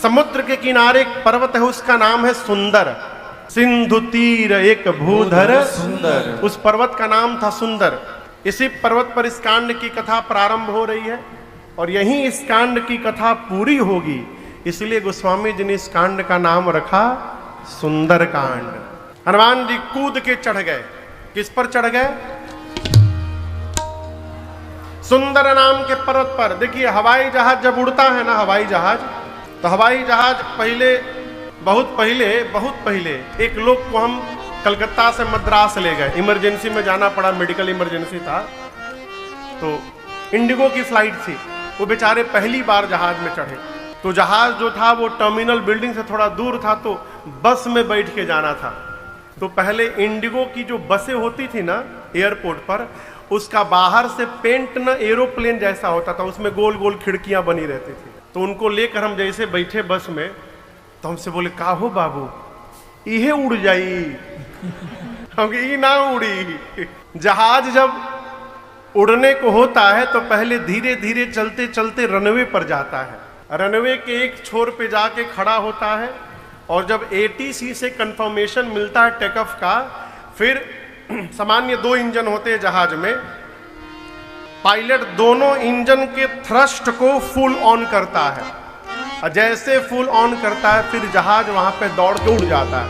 समुद्र के किनारे एक पर्वत है, उसका नाम है सुंदर। सिंधु तीर एक भूधर सुंदर। उस पर्वत का नाम था सुंदर। इसी पर्वत पर इस कांड की कथा प्रारंभ हो रही है और यहीं इस कांड की कथा पूरी होगी। इसलिए गोस्वामी जी ने इस कांड का नाम रखा सुंदर कांड। हनुमान जी कूद के चढ़ गए। किस पर चढ़ गए? सुंदर नाम के पर्वत पर। देखिए, हवाई जहाज जब उड़ता है ना, हवाई जहाज, तो हवाई जहाज बहुत पहले एक लोग को हम कलकत्ता से मद्रास ले गए। इमरजेंसी में जाना पड़ा, मेडिकल इमरजेंसी था, तो इंडिगो की फ्लाइट थी। वो बेचारे पहली बार जहाज में चढ़े। तो जहाज जो था वो टर्मिनल बिल्डिंग से थोड़ा दूर था, तो बस में बैठ के जाना था। तो पहले इंडिगो की जो बसें होती थी ना एयरपोर्ट पर, उसका बाहर से पेंट ना एरोप्लेन जैसा होता था, उसमें गोल गोल खिड़कियां बनी रहती थी। तो उनको लेकर हम जैसे बैठे बस में, तो हमसे बोले, का हो बाबू, इहे उड़ जाई? हम ये ना उड़ी। जहाज जब उड़ने को होता है तो पहले धीरे धीरे चलते चलते रनवे पर जाता है। रनवे के एक छोर पे जाके खड़ा होता है और जब ATC से कंफर्मेशन मिलता है टेक ऑफ का, फिर सामान्य 2 इंजन होते हैं जहाज में। पायलट दोनों इंजन के थ्रस्ट को फुल ऑन करता है और जैसे फुल ऑन करता है फिर जहाज वहां पे दौड़ के उड़ जाता है।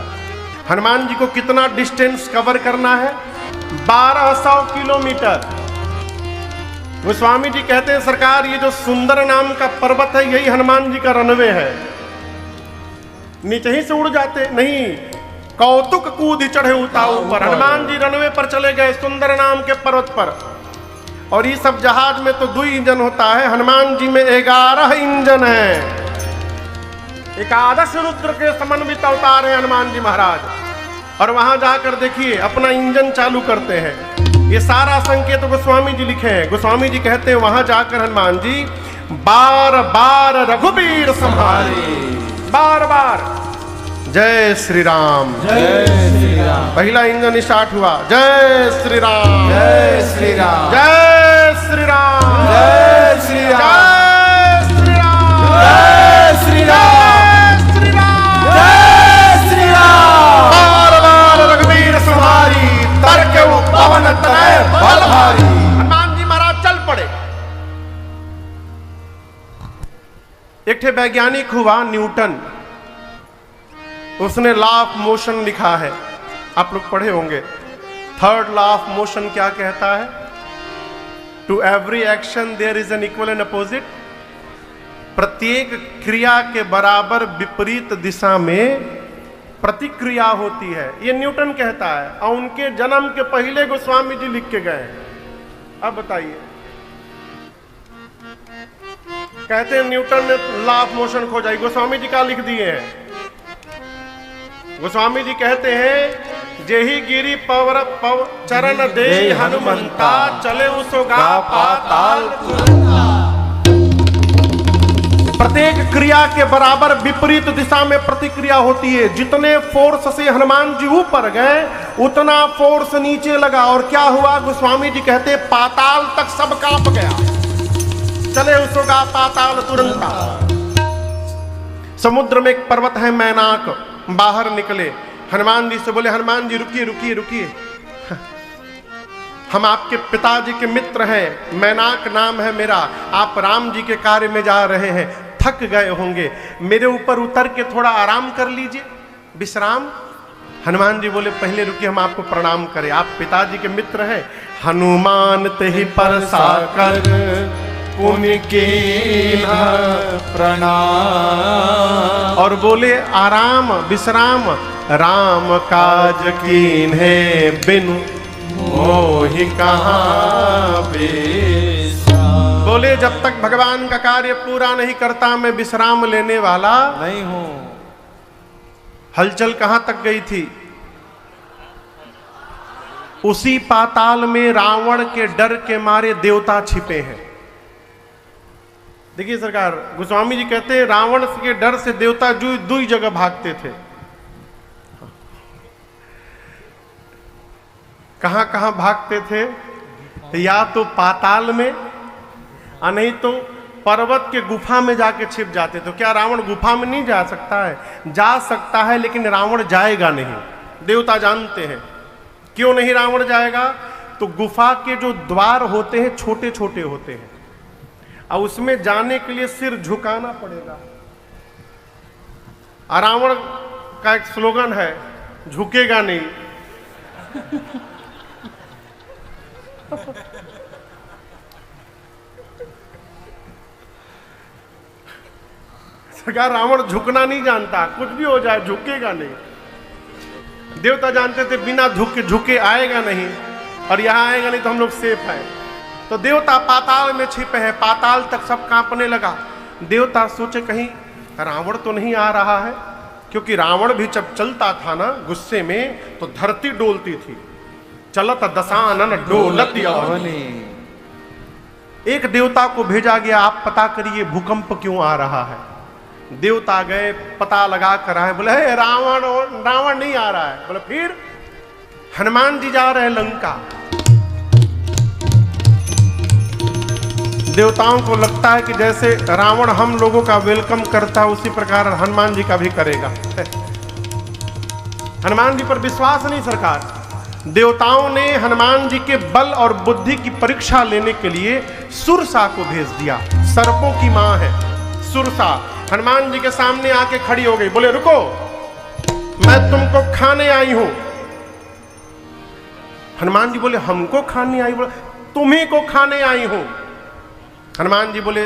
हनुमान जी को कितना डिस्टेंस कवर करना है? 1200 किलोमीटर। गोस्वामी जी कहते हैं, सरकार ये जो सुंदर नाम का पर्वत है यही हनुमान जी का रनवे है। नीचे ही से उड़ जाते नहीं, कौतुक कूद चढ़े उता ऊपर। हनुमान जी रनवे पर चले गए सुंदर नाम के पर्वत पर। और ये सब जहाज में तो 2 इंजन होता है, हनुमान जी में 11 इंजन है। एकादश रुद्र के समन्वित अवतार है हनुमान जी महाराज। और वहां जाकर देखिए अपना इंजन चालू करते हैं। ये सारा संकेत गोस्वामी जी लिखे हैं। गोस्वामी जी कहते हैं वहां जाकर हनुमान जी बार बार रघुबीर संहारे, बार बार जय श्री राम, जय श्री राम। पहला इंजन स्टार्ट हुआ, जय श्री राम, जय श्री राम, जय श्री राम, जय श्री राम, जय श्री राम, जय श्री राम, जय श्री राम, जय श्री राम। बार बार रघुबीर संहारी, तर्क पवन तनय बल भारी। हनुमान जी महाराज चल पड़े। एक ठे वैज्ञानिक हुआ न्यूटन, उसने लॉ ऑफ मोशन लिखा है, आप लोग पढ़े होंगे। 3rd लॉ ऑफ मोशन क्या कहता है? To every action there is an equal and opposite. प्रत्येक क्रिया के बराबर विपरीत दिशा में प्रतिक्रिया होती है, ये न्यूटन कहता है। और उनके जन्म के पहले गोस्वामी जी लिख के गए। अब बताइए, कहते हैं न्यूटन ने लॉ ऑफ मोशन खोजा, गोस्वामी जी का लिख दिए हैं। गोस्वामी जी कहते हैं, जेहि गिरी पवर चरण दे हनुमंता, चले उसोगा पाताल तुरंता। प्रत्येक क्रिया के बराबर विपरीत दिशा में प्रतिक्रिया होती है। जितने फोर्स से हनुमान जी ऊपर गए उतना फोर्स नीचे लगा। और क्या हुआ? गोस्वामी जी कहते हैं पाताल तक सब कांप गया। चले उसोगा पाताल तुरंता। समुद्र में एक पर्वत है मैनाक, बाहर निकले। हनुमान जी से बोले, हनुमान जी रुकिए रुकिए रुकिए, हम आपके पिताजी के मित्र हैं, मैनाक नाम है मेरा। आप राम जी के कार्य में जा रहे हैं, थक गए होंगे, मेरे ऊपर उतर के थोड़ा आराम कर लीजिए, विश्राम। हनुमान जी बोले, पहले रुकिए, हम आपको प्रणाम करें, आप पिताजी के मित्र हैं। हनुमान तेहि पर साकर पुण्य कीन्ह प्रणाम। और बोले, आराम विश्राम राम काज कीन्हे बिनु मोहि कहाँ विश्राम। बोले, जब तक भगवान का कार्य पूरा नहीं करता मैं विश्राम लेने वाला नहीं हूं। हलचल कहां तक गई थी? उसी पाताल में रावण के डर के मारे देवता छिपे हैं। देखिए सरकार, गोस्वामी जी कहते हैं रावण के डर से देवता दुई जगह भागते थे। कहां कहां भागते थे? या तो पाताल में, नहीं तो पर्वत के गुफा में जाके छिप जाते। तो क्या रावण गुफा में नहीं जा सकता है? जा सकता है, लेकिन रावण जाएगा नहीं। देवता जानते हैं क्यों नहीं रावण जाएगा। तो गुफा के जो द्वार होते हैं छोटे छोटे होते हैं, और उसमें जाने के लिए सिर झुकाना पड़ेगा। और रावण का एक स्लोगन है, झुकेगा नहीं। सरकार, रावण झुकना नहीं जानता, कुछ भी हो जाए झुकेगा नहीं। देवता जानते थे बिना झुके आएगा नहीं, और यहां आएगा नहीं तो हम लोग सेफ है। तो देवता पाताल में छिपे हैं, पाताल तक सब कांपने लगा। देवता सोचे कहीं रावण तो नहीं आ रहा है, क्योंकि रावण भी जब चलता था ना गुस्से में तो धरती डोलती थी। चलत दशानन डोलत अवनी। एक देवता को भेजा गया, आप पता करिए भूकंप क्यों आ रहा है। देवता गए, पता लगा कर आए, बोले रावण नहीं आ रहा है। बोले फिर? हनुमान जी जा रहे हैं लंका। देवताओं को लगता है कि जैसे रावण हम लोगों का वेलकम करता है उसी प्रकार हनुमान जी का भी करेगा। हनुमान जी पर विश्वास नहीं सरकार। देवताओं ने हनुमान जी के बल और बुद्धि की परीक्षा लेने के लिए सुरसा को भेज दिया। सर्पों की मां है सुरसा। हनुमान जी के सामने आके खड़ी हो गई, बोले रुको, मैं तुमको खाने आई हूं। हनुमान जी बोले हमको खाने आई? बोले तुम्ही को खाने आई हूं। हनुमान जी बोले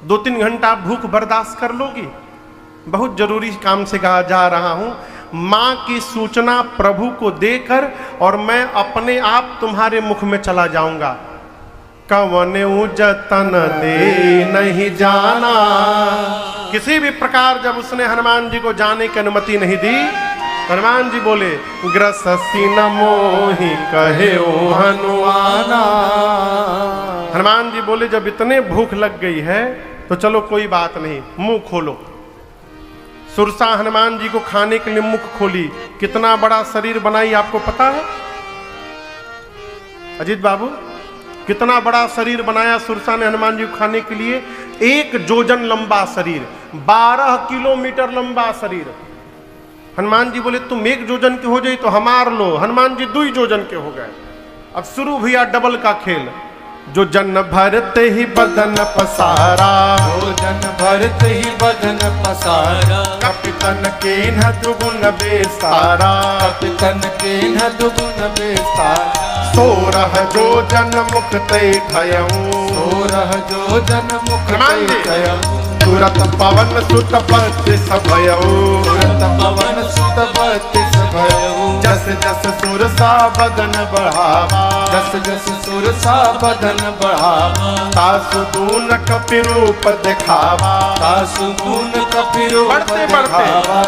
2-3 घंटा भूख बर्दाश्त कर लोगी? बहुत जरूरी काम से कहा जा रहा हूं। मां की सूचना प्रभु को देकर और मैं अपने आप तुम्हारे मुख में चला जाऊंगा। कवन जतन दे नहीं जाना। किसी भी प्रकार जब उसने हनुमान जी को जाने की अनुमति नहीं दी, हनुमान जी बोले ग्रससी न मोहि कहे ओ हनुमाना। हनुमान जी बोले जब इतने भूख लग गई है तो चलो कोई बात नहीं, मुंह खोलो। सुरसा हनुमान जी को खाने के लिए मुख खोली। कितना बड़ा शरीर बनाई आपको पता है अजीत बाबू? कितना बड़ा शरीर बनाया सुरसा ने हनुमान जी को खाने के लिए? 1 जोजन लंबा शरीर, 12 किलोमीटर लंबा शरीर। हनुमान जी बोले तुम 1 जोजन के हो जाई तो हमार लो। हनुमान जी 2 जोजन के हो गए। अब शुरू हुआ डबल का खेल। जो जन भरते ही बदन पसारा, जो जन भरते ही बदन पसारा। कपितन के न दुगुन बेसारा, कपितन के न दुगुन बेसारा। सोरह जो जन मुक्ते ठयऊ, सोरह जो जन हनुमान जी। मुक्ते ठयऊ। तुरत पवन सुत बत्तीस भयऊ, तुरत पवन सुत बत्तीस भयऊ। जस जस सुरसा बदन बढ़ावा, जस जस सुरसा बदन बढ़ावा। तासु दून कपि रूप दिखावा, तासु गुण कपिरूप बढ़ते बढ़ते। दिखावा।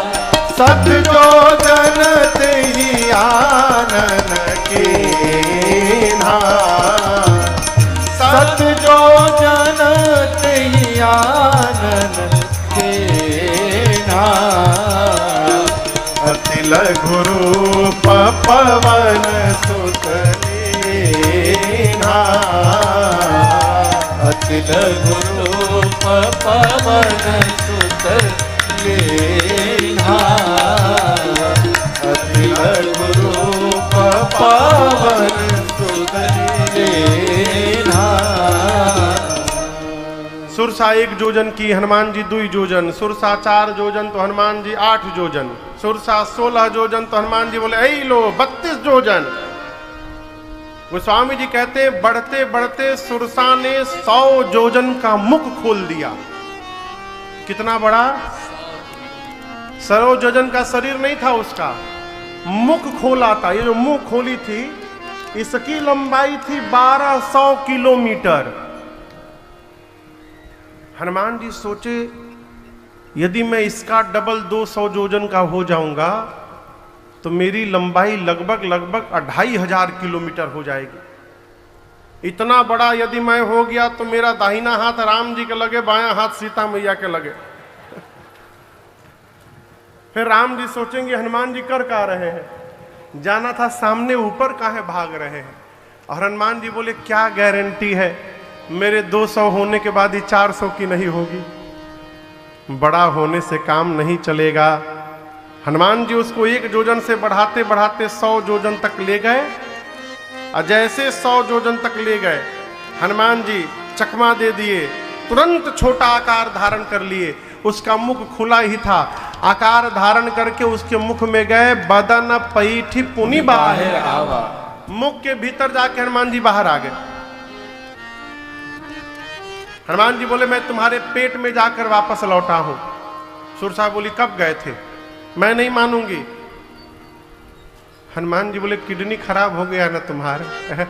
सत जो जन तेहि आनन कीन्हा, सत जो जन तेहि आनन कीन्हा। अति लघु रूप पवन सुत लीन्हा, अति लघु रूप पवन सुत लीन्हा। अति लघु रूप पवन सुत लीन्हा। सुरसा 1 जोजन की, हनुमान जी 2 जोजन। सुरसा 4 जोजन तो हनुमान जी 8 जोजन। सुरसा 16 जोजन तो हनुमान जी बोले ऐ लो 32 जोजन। गोस्वामी जी कहते हैं बढ़ते बढ़ते सुरसा ने 100 जोजन का मुख खोल दिया। कितना बड़ा? 100 जोजन का शरीर नहीं था उसका, मुख खोला था। ये जो मुंह खोली थी इसकी लंबाई थी 1200 किलोमीटर। हनुमान जी सोचे यदि मैं इसका डबल 200 जोजन का हो जाऊंगा तो मेरी लंबाई लगभग 2500 किलोमीटर हो जाएगी। इतना बड़ा यदि मैं हो गया तो मेरा दाहिना हाथ राम जी के लगे, बायां हाथ सीता मैया के लगे। फिर राम जी सोचेंगे हनुमान जी कर क्या रहे हैं, जाना था सामने, ऊपर काहे भाग रहे हैं। और हनुमान जी बोले क्या गारंटी है मेरे 200 होने के बाद ही 400 की नहीं होगी, बड़ा होने से काम नहीं चलेगा। हनुमान जी उसको 1 जोजन से बढ़ाते बढ़ाते 100 जोजन तक ले गए, और जैसे 100 जोजन तक ले गए हनुमान जी चकमा दे दिए, तुरंत छोटा आकार धारण कर लिए। उसका मुख खुला ही था, आकार धारण करके उसके मुख में गए, बदन पैठी पुनि बाहर आवा। मुख के भीतर जाके हनुमान जी बाहर आ गए। हनुमान जी बोले मैं तुम्हारे पेट में जाकर वापस लौटा हूं। सुरसा बोली कब गए थे? मैं नहीं मानूंगी। हनुमान जी बोले किडनी खराब हो गया ना तुम्हारा।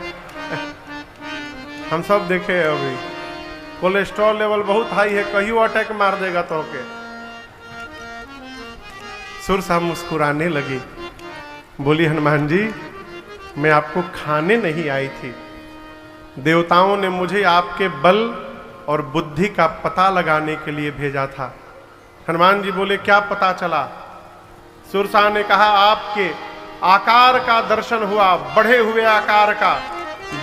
हम सब देखे हैं अभी, कोलेस्ट्रॉल लेवल बहुत हाई है, कहीं अटैक मार देगा तो के। सुरसा मुस्कुराने लगी, बोली हनुमान जी मैं आपको खाने नहीं आई थी, देवताओं ने मुझे आपके बल और बुद्धि का पता लगाने के लिए भेजा था। हनुमान जी बोले क्या पता चला? सुरसा ने कहा आपके आकार का दर्शन हुआ, बढ़े हुए आकार का,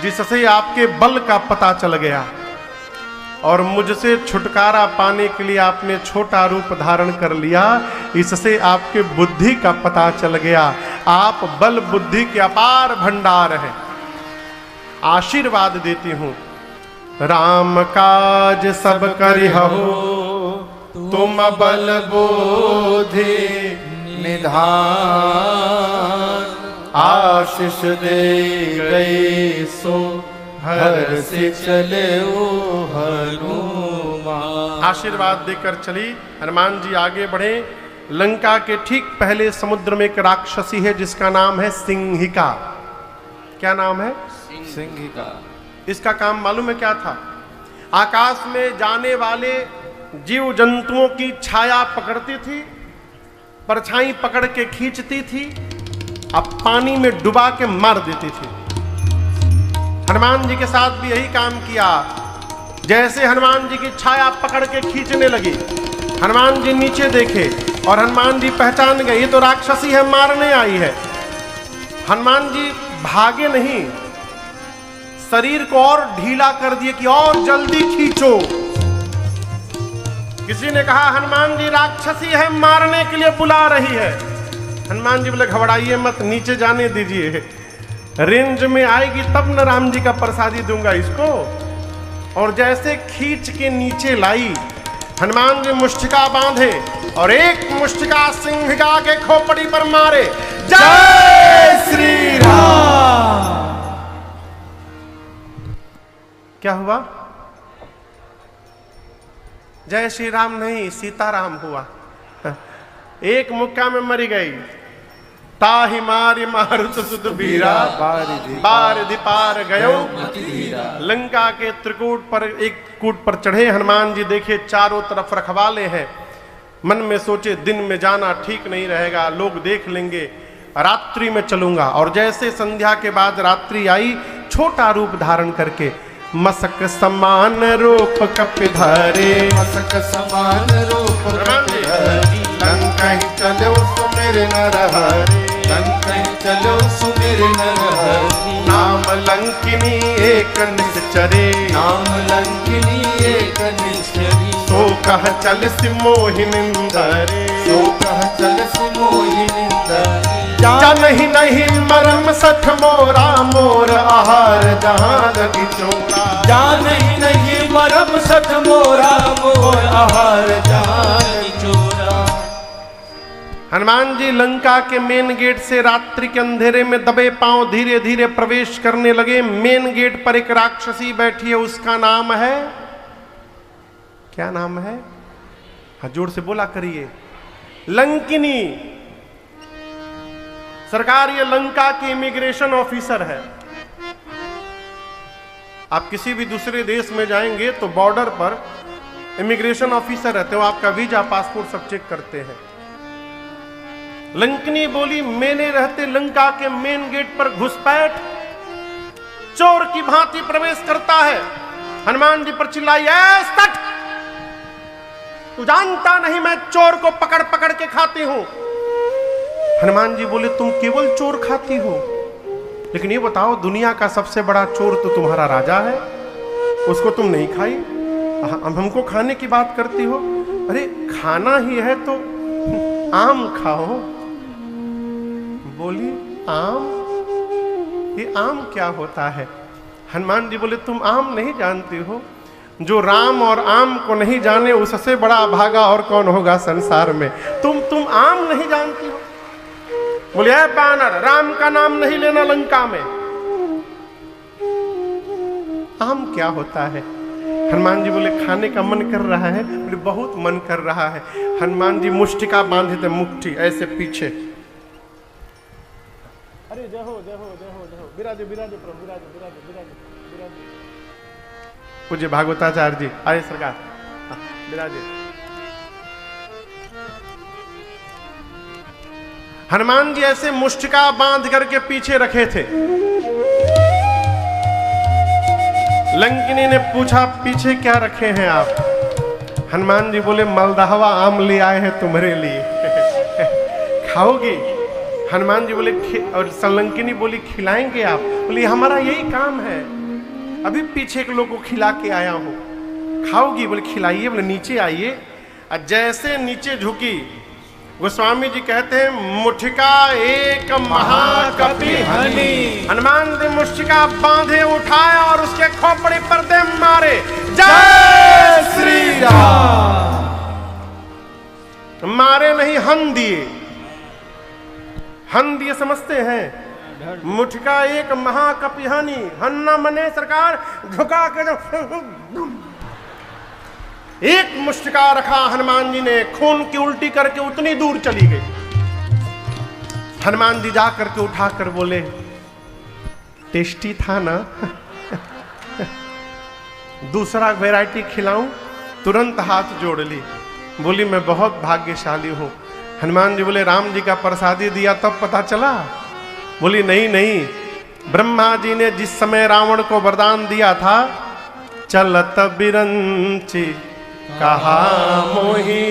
जिससे आपके बल का पता चल गया, और मुझसे छुटकारा पाने के लिए आपने छोटा रूप धारण कर लिया, इससे आपके बुद्धि का पता चल गया। आप बल बुद्धि के अपार भंडार हैं। आशीर्वाद देती हूं, राम काज सब करिहु, तुम बल बुद्धि निधान, आशीष दे गए सो हर से चले हनुमान। आशीर्वाद देकर चली। हनुमान जी आगे बढ़े। लंका के ठीक पहले समुद्र में एक राक्षसी है जिसका नाम है सिंहिका। क्या नाम है? सिंहिका। इसका काम मालूम है क्या था? आकाश में जाने वाले जीव जंतुओं की छाया पकड़ती थी, परछाई पकड़ के खींचती थी, अब पानी में डुबा के मार देती थी। हनुमान जी के साथ भी यही काम किया। जैसे हनुमान जी की छाया पकड़ के खींचने लगी, हनुमान जी नीचे देखे और हनुमान जी पहचान गए ये तो राक्षसी है, मारने आई है। हनुमान जी भागे नहीं, शरीर को और ढीला कर दिए कि और जल्दी खींचो। किसी ने कहा हनुमान जी राक्षसी है, मारने के लिए बुला रही है। हनुमान जी बोले घबराइए मत, नीचे जाने दीजिए, रेंज में आएगी तब न राम जी का प्रसादी दूंगा इसको। और जैसे खींच के नीचे लाई, हनुमान जी मुष्टिका बांधे और एक मुष्टिका सिंहिका के खोपड़ी पर मारे। जय श्री राम। क्या हुआ? जय श्री राम नहीं, सीताराम हुआ। एक मुक्का में मरी गई। ताहि मारि मारुत सुत बीरा, बारिधि पार गयो। लंका के त्रिकूट पर एक कूट पर चढ़े हनुमान जी, देखे चारों तरफ रखवाले हैं। मन में सोचे दिन में जाना ठीक नहीं रहेगा, लोग देख लेंगे, रात्रि में चलूंगा। और जैसे संध्या के बाद रात्रि आई, छोटा रूप धारण करके मसक समान रूप कपिधारे, मसक समान रूप कपिधारे, लंका ही चलो सुमेर नरहरि, लंका ही चलो सुमेर नरहरि। नाम लंकिनी एक निश्चरे, नाम लंकिनी एक निश्चरी। सो कह चल सिमोहिनिंदरे, सो कह चल सिमोहिनिंदरे। जानहि नहीं मरम सठ मोरा, मोर आहार जहाँ लगी चोरा। जानहि नहीं मरम सठ मोरा, मोर आहार जहाँ लगी चोरा। हनुमान जी लंका के मेन गेट से रात्रि के अंधेरे में दबे पांव धीरे धीरे प्रवेश करने लगे। मेन गेट पर एक राक्षसी बैठी है, उसका नाम है, क्या नाम है? हाँ जोर से बोला करिए, लंकिनी। सरकार ये लंका की इमिग्रेशन ऑफिसर है। आप किसी भी दूसरे देश में जाएंगे तो बॉर्डर पर इमिग्रेशन ऑफिसर रहते हो, आपका वीजा पासपोर्ट सब चेक करते हैं। लंकिनी बोली मैंने रहते लंका के मेन गेट पर घुसपैठ, चोर की भांति प्रवेश करता है। हनुमान जी पर चिल्लाई, ऐ सट, तू जानता नहीं मैं चोर को पकड़ पकड़ के खाती हूं। हनुमान जी बोले तुम केवल चोर खाती हो, लेकिन ये बताओ दुनिया का सबसे बड़ा चोर तो तुम्हारा राजा है। उसको तुम नहीं खाई, हमको खाने की बात करती हो। अरे खाना ही है तो आम खाओ। बोली आम? ये आम क्या होता है? हनुमान जी बोले तुम आम नहीं जानती हो? जो राम और आम को नहीं जाने उससे बड़ा अभागा और कौन होगा संसार में। तुम आम नहीं जानती हो? बोले ऐ बानर, राम का नाम नहीं लेना लंका में। आम क्या होता है? हनुमान जी बोले खाने का मन कर रहा है। बोले बहुत मन कर रहा है। हनुमान जी मुष्टिका बांधे थे, मुट्ठी ऐसे पीछे। अरे जय हो जय हो जय हो जय हो, विराजे विराजे प्रभु, विराजे विराजे विराजे विराजे। पूज्य भागवताचार्य जी आए सरकार, विराजे। हनुमान जी ऐसे मुष्टिका बांध करके पीछे रखे थे। लंकिनी ने पूछा पीछे क्या रखे हैं आप? हनुमान जी बोले मलदहवा आम ले आए हैं तुम्हारे लिए, खाओगी? हनुमान जी बोले और लंकिनी बोली खिलाएंगे आप? बोली हमारा यही काम है, अभी पीछे के लोग को खिला के आया हूं, खाओगी? बोले खिलाइए। बोले नीचे आइए। और जैसे नीचे झुकी, गोस्वामी जी कहते हैं मुठिका एक महाकपि हनि। हनुमान जी मुष्टिका बांधे, उठाया और उसके खोपड़ी पर दे मारे। जय श्री राम। मारे नहीं, हन दिए। हन दिए समझते हैं? मुठिका एक महाकपि हनि। हन्ना मने सरकार झुका के एक मुष्टिका रखा हनुमान जी ने, खून की उल्टी करके उतनी दूर चली गई। हनुमान जी जा करके उठा कर बोले टेस्टी था ना? दूसरा वैरायटी खिलाऊं? तुरंत हाथ जोड़ ली। बोली मैं बहुत भाग्यशाली हूं। हनुमान जी बोले राम जी का प्रसादी दिया तब पता चला? बोली नहीं नहीं, ब्रह्मा जी ने जिस समय रावण को वरदान दिया था, चलत बिरंची कहा मोही।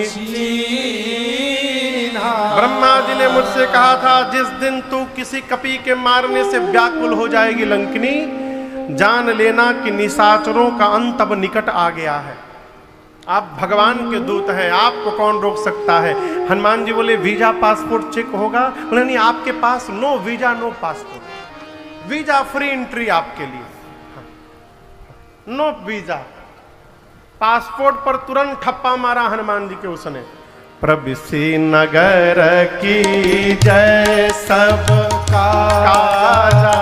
ब्रह्मा जी ने मुझसे कहा था जिस दिन तू किसी कपि के मारने से व्याकुल हो जाएगी लंकिनी, जान लेना कि निशाचरों का अंत अब निकट आ गया है। आप भगवान के दूत हैं, आपको कौन रोक सकता है? हनुमान जी बोले वीजा पासपोर्ट चेक होगा? बोले नहीं, आपके पास no visa no passport, visa free entry आपके लिए, नो वीजा। पासपोर्ट पर तुरंत ठप्पा मारा हनुमान जी के उसने। प्रभृति नगर की जय सब काजा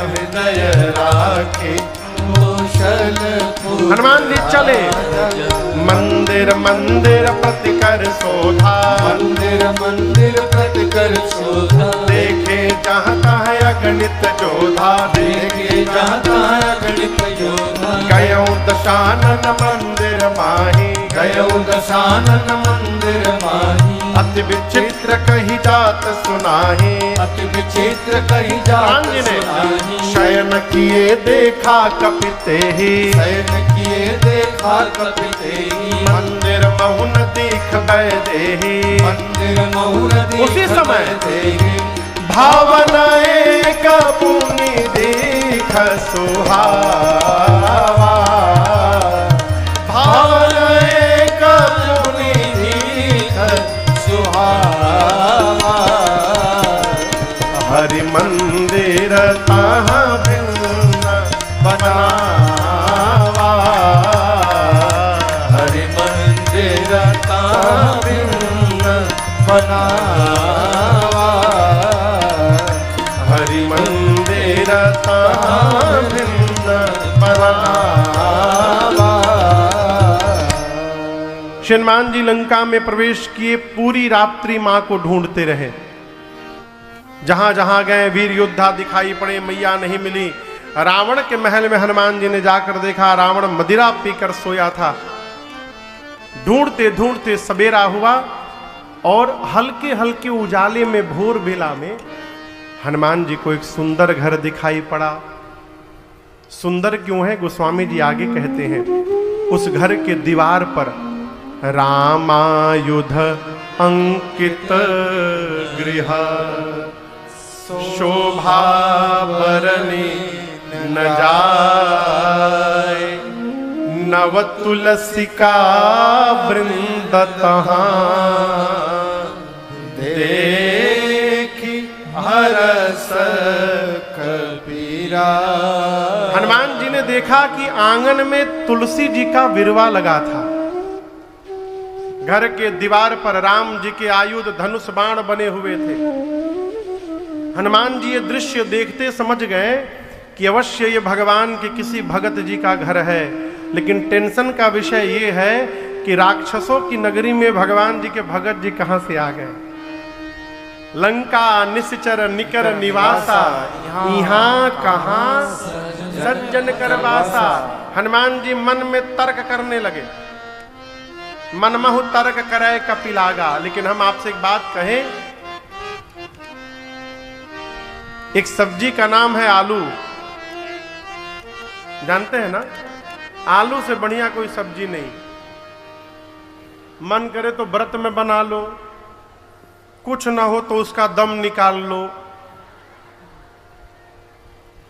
हृदय राखे कुशल। हनुमान जी चले मंदिर मंदिर प्रतिकर शोधा, मंदिर मंदिर प्रतिकर शोधा। देखे जहाँ तहाँ अगणित जोधा, देखे जहाँ तहाँ अगणित जोधा। गयो दशानन मंदिर माही, गयो दशानन मंदिर माही। अति विचित्र कही जात सुनाही, अति विचित्र कही जात सुनाही। शयन किए देखा कपिते ही, शयन किए देखा कपिते ही। मंदिर महुन दीख देही, मंदिर महुन दीख उसी समय देही। भावना एक पुनि दीख सुहावा, भावना एक पुनि दीख सुहावा। हरि मंदिर तहाँ भिन्न बनावा, हरि मंदिर तहाँ भिन्न बनावा। हरि मंदिर तहाँ भिन्न बनावा। हनुमान जी लंका में प्रवेश किए, पूरी रात्रि मां को ढूंढते रहे। जहां जहां गए वीर योद्धा दिखाई पड़े, मैया नहीं मिली। रावण के महल में हनुमान जी ने जाकर देखा, रावण मदिरा पीकर सोया था। ढूंढते ढूंढते सवेरा हुआ और हल्के हल्के उजाले में भोर बेला में हनुमान जी को एक सुंदर घर दिखाई पड़ा। सुंदर क्यों है? गोस्वामी जी आगे कहते हैं, उस घर के दीवार पर रामायुध अंकित गृह शोभा बरनी न जाए। नव तुलसी का वृंद तहाँ देखी हरस कबीरा। हनुमान जी ने देखा कि आंगन में तुलसी जी का विरवा लगा था। घर के दीवार पर राम जी के आयुध धनुष बाण बने हुए थे। हनुमान जी ये दृश्य देखते समझ गए कि अवश्य ये भगवान के किसी भगत जी का घर है। लेकिन टेंशन का विषय ये है कि राक्षसों की नगरी में भगवान जी के भगत जी कहां से आ गए। लंका निश्चर निकर निवासा, यहाँ कहां सज्जन करवासा। हनुमान जी मन में तर्क करने लगे। मनमहु तर्क करे कपिलागा। लेकिन हम आपसे एक बात कहें, एक सब्जी का नाम है आलू, जानते हैं ना? आलू से बढ़िया कोई सब्जी नहीं। मन करे तो व्रत में बना लो, कुछ ना हो तो उसका दम निकाल लो।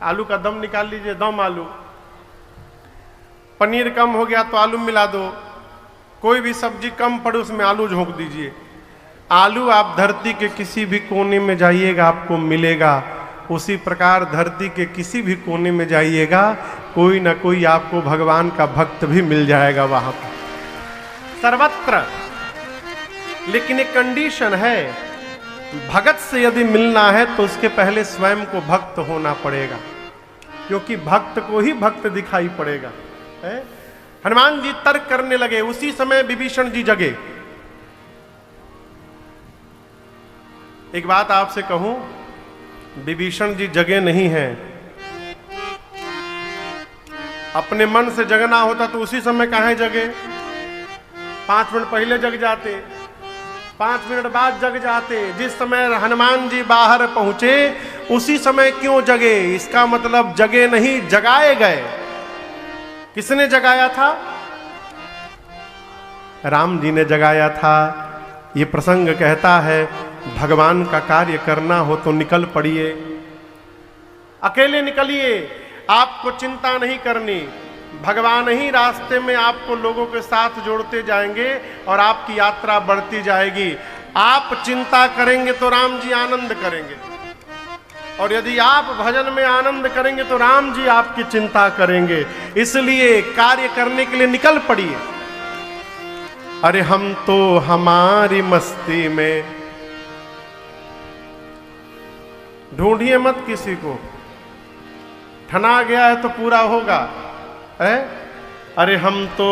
आलू का दम निकाल लीजिए, दम आलू। पनीर कम हो गया तो आलू मिला दो। कोई भी सब्जी कम पड़े उसमें आलू झोंक दीजिए। आलू आप धरती के किसी भी कोने में जाइएगा आपको मिलेगा। उसी प्रकार धरती के किसी भी कोने में जाइएगा कोई ना कोई आपको भगवान का भक्त भी मिल जाएगा वहां पर, सर्वत्र। लेकिन एक कंडीशन है, भगत से यदि मिलना है तो उसके पहले स्वयं को भक्त होना पड़ेगा, क्योंकि भक्त को ही भक्त दिखाई पड़ेगा। है? हनुमान जी तर्क करने लगे। उसी समय विभीषण जी जगे। एक बात आपसे कहूं, विभीषण जी जगे नहीं हैं। अपने मन से जगना होता तो उसी समय काहे जगे? 5 मिनट पहले जग जाते, 5 मिनट बाद जग जाते। जिस समय हनुमान जी बाहर पहुंचे उसी समय क्यों जगे? इसका मतलब जगे नहीं, जगाए गए। किसने जगाया था? राम जी ने जगाया था। ये प्रसंग कहता है भगवान का कार्य करना हो तो निकल पड़िए, अकेले निकलिए, आपको चिंता नहीं करनी। भगवान ही रास्ते में आपको लोगों के साथ जोड़ते जाएंगे और आपकी यात्रा बढ़ती जाएगी। आप चिंता करेंगे तो राम जी आनंद करेंगे, और यदि आप भजन में आनंद करेंगे तो राम जी आपकी चिंता करेंगे। इसलिए कार्य करने के लिए निकल पड़िए। अरे हम तो हमारी मस्ती में, ढूंढिए मत किसी को, ठना गया है तो पूरा होगा है? अरे हम तो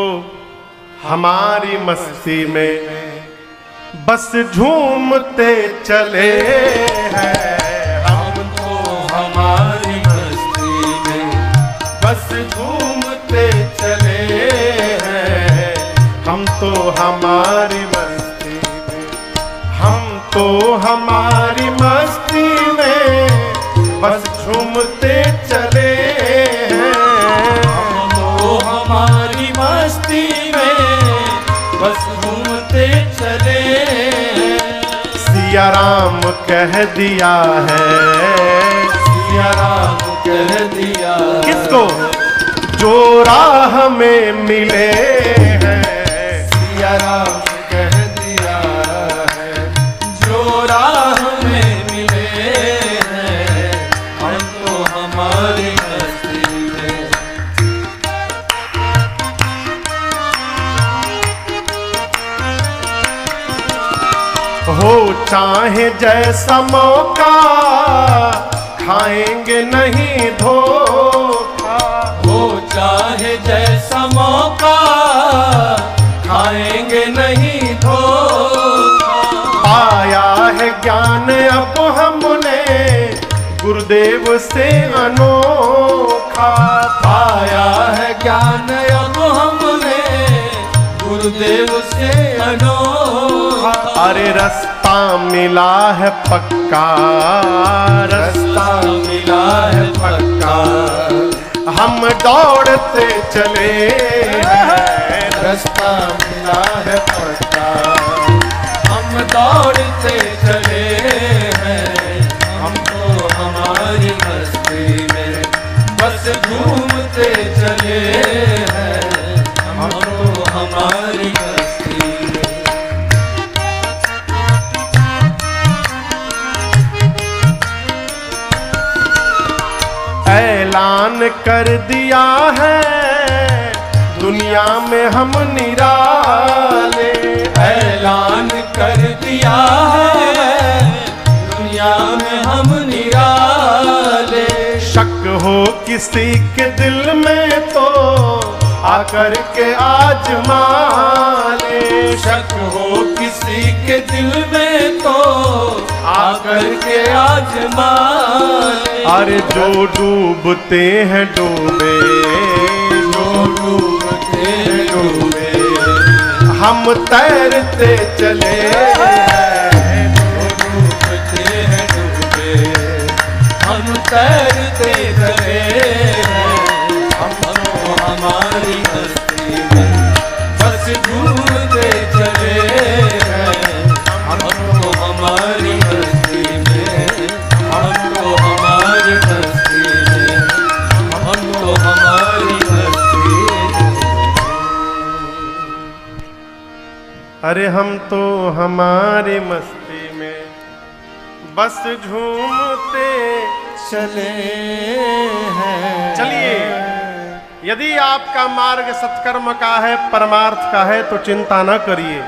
हमारी मस्ती में बस झूमते चले हैं। हमारी मस्ती में बस झूमते चले हैं। हम तो हमारी मस्ती में, हम तो हमारी मस्ती में बस झूमते चले हैं। हम तो हमारी मस्ती में बस झूमते चले हैं। सिया राम कह दिया है, राम कह दिया किसको? जो राह में मिले हैं। सिया राम कह दिया है, जो राह में मिले हैं। हम तो हमारी मस्ती में। हो चाहे जैसा मौका खाएंगे नहीं धोखा। हो चाहे जैसा मौका खाएंगे नहीं धोखा। पाया है ज्ञान अब हमने गुरुदेव से अनोखा। पाया है ज्ञान अब हमने गुरुदेव से अनोखा। अरे रास्ता मिला है पक्का, रास्ता मिला है पक्का। हम दौड़ते चले हैं। रास्ता मिला है पक्का, हम दौड़ते चले हैं। हम तो हमारी मस्ती में बस घूमते चले हैं। ऐलान कर दिया है दुनिया में हम निराले। ऐलान कर दिया है दुनिया में हम निराले। शक हो किसी के दिल में तो आकर के आजमा ले। शक हो किसी के दिल में तो आकर के आजमा ले। अरे जो डूबते हैं डूबे, जो डूबते हैं डूबे, हम तैरते चले हैं। जो डूबते हैं डूबे, हम तैरते चले हैं। हम तो हमारी हस्ती में बस झूमते चले हैं। हम तो हमारी हस्ती में, हम तो हमारी हस्ती में, हम तो हमारी हस्ती में। अरे हम तो हमारी मस्ती में बस झूमते चले हैं। चलिए, यदि आपका मार्ग सत्कर्म का है, परमार्थ का है, तो चिंता न करिए,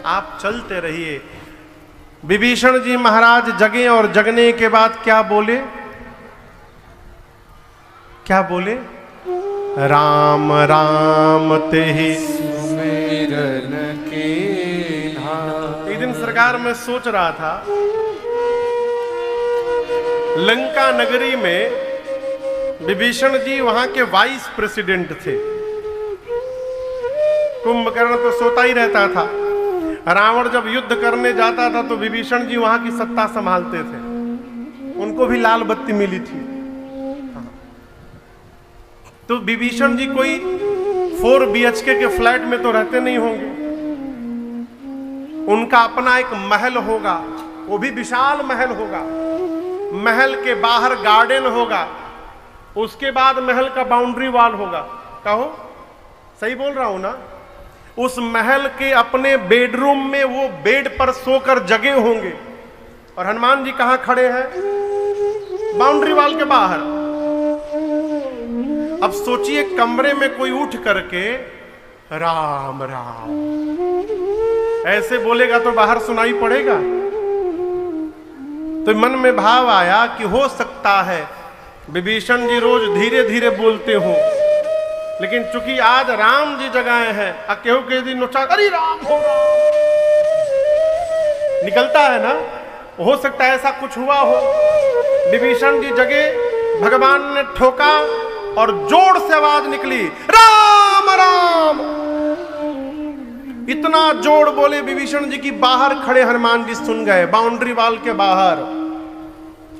आप चलते रहिए। विभीषण जी महाराज जगे और जगने के बाद क्या बोले? क्या बोले? राम राम ते ही सुमिरन के नाम। एक दिन सरकार में सोच रहा था, लंका नगरी में विभीषण जी वहां के वाइस प्रेसिडेंट थे। कुंभकर्ण तो सोता ही रहता था। रावण जब युद्ध करने जाता था तो विभीषण जी वहां की सत्ता संभालते थे। उनको भी लाल बत्ती मिली थी। तो विभीषण जी कोई 4 BHK के फ्लैट में तो रहते नहीं होंगे। उनका अपना एक महल होगा, वो भी विशाल महल होगा। महल के बाहर गार्डन होगा, उसके बाद महल का बाउंड्री वॉल होगा। कहो, सही बोल रहा हूं ना? उस महल के अपने बेडरूम में वो बेड पर सोकर जगे होंगे। और हनुमान जी कहां खड़े हैं? बाउंड्री वॉल के बाहर। अब सोचिए, कमरे में कोई उठ करके राम राम ऐसे बोलेगा तो बाहर सुनाई पड़ेगा। तो मन में भाव आया कि हो सकता है विभीषण जी रोज धीरे धीरे बोलते हो, लेकिन चूंकि आज राम जी जगाए हैं, केहू के दिन नोचा अरे राम हो राम निकलता है ना, हो सकता है ऐसा कुछ हुआ हो। विभीषण जी जगे, भगवान ने ठोका और जोर से आवाज निकली, राम राम। इतना जोर बोले विभीषण जी की बाहर खड़े हनुमान जी सुन गए। बाउंड्री वॉल के बाहर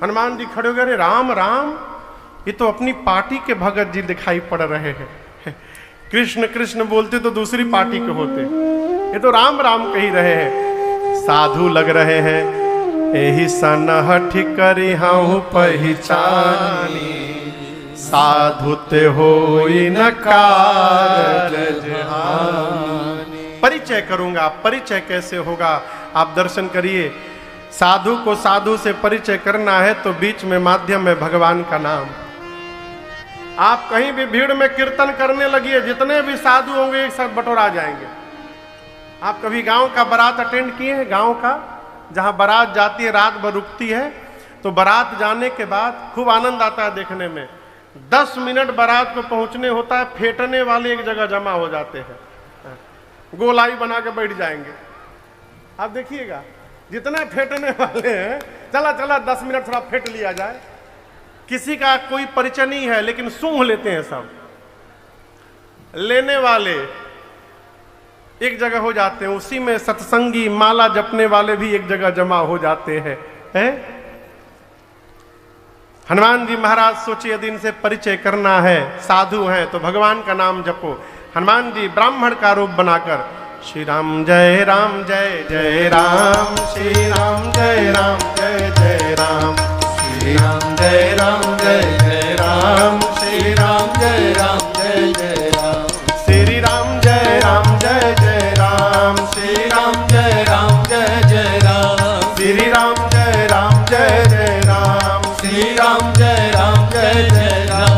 हनुमान जी खड़े हो गए, राम राम, ये तो अपनी पार्टी के भगत जी दिखाई पड़ रहे हैं। कृष्ण कृष्ण बोलते तो दूसरी पार्टी के होते, ये तो राम राम कही रहे हैं। साधु लग रहे हैं, एही सनहठ करी हूँ पहचानी, साधु ते होई न कारज हानि। परिचय करूंगा, परिचय कैसे होगा आप दर्शन करिए। साधु को साधु से परिचय करना है तो बीच में माध्यम है भगवान का नाम। आप कहीं भी भीड़ में कीर्तन करने लगिए, जितने भी साधु होंगे एक साथ बटोरा जाएंगे। आप कभी गांव का बारात अटेंड किए हैं? गांव का जहां बारात जाती है, रात भर रुकती है, तो बारात जाने के बाद खूब आनंद आता है देखने में। 10 मिनट बारात को पहुंचने होता है, फेंटने वाले एक जगह जमा हो जाते हैं, गोलाई बना के बैठ जाएंगे। आप देखिएगा, जितने फेंटने वाले हैं, चला चला 10 मिनट थोड़ा फेंट लिया जाए। किसी का कोई परिचय नहीं है, लेकिन सूंघ लेते हैं सब। लेने वाले एक जगह हो जाते हैं, उसी में सत्संगी माला जपने वाले भी एक जगह जमा हो जाते हैं, हैं? हनुमान जी महाराज सोचिए, यदि इनसे परिचय करना है, साधु हैं, तो भगवान का नाम जपो। हनुमान जी ब्राह्मण का रूप बनाकर श्री राम जय राम जय जय राम, श्री राम जय राम जय जय राम, श्री राम जय राम जय जय राम, श्री राम जय राम जय जय राम, श्री राम जय राम जय जय राम, श्री राम जय राम जय जय राम, श्री राम जय राम जय जय राम, श्री राम जय राम जय जय राम।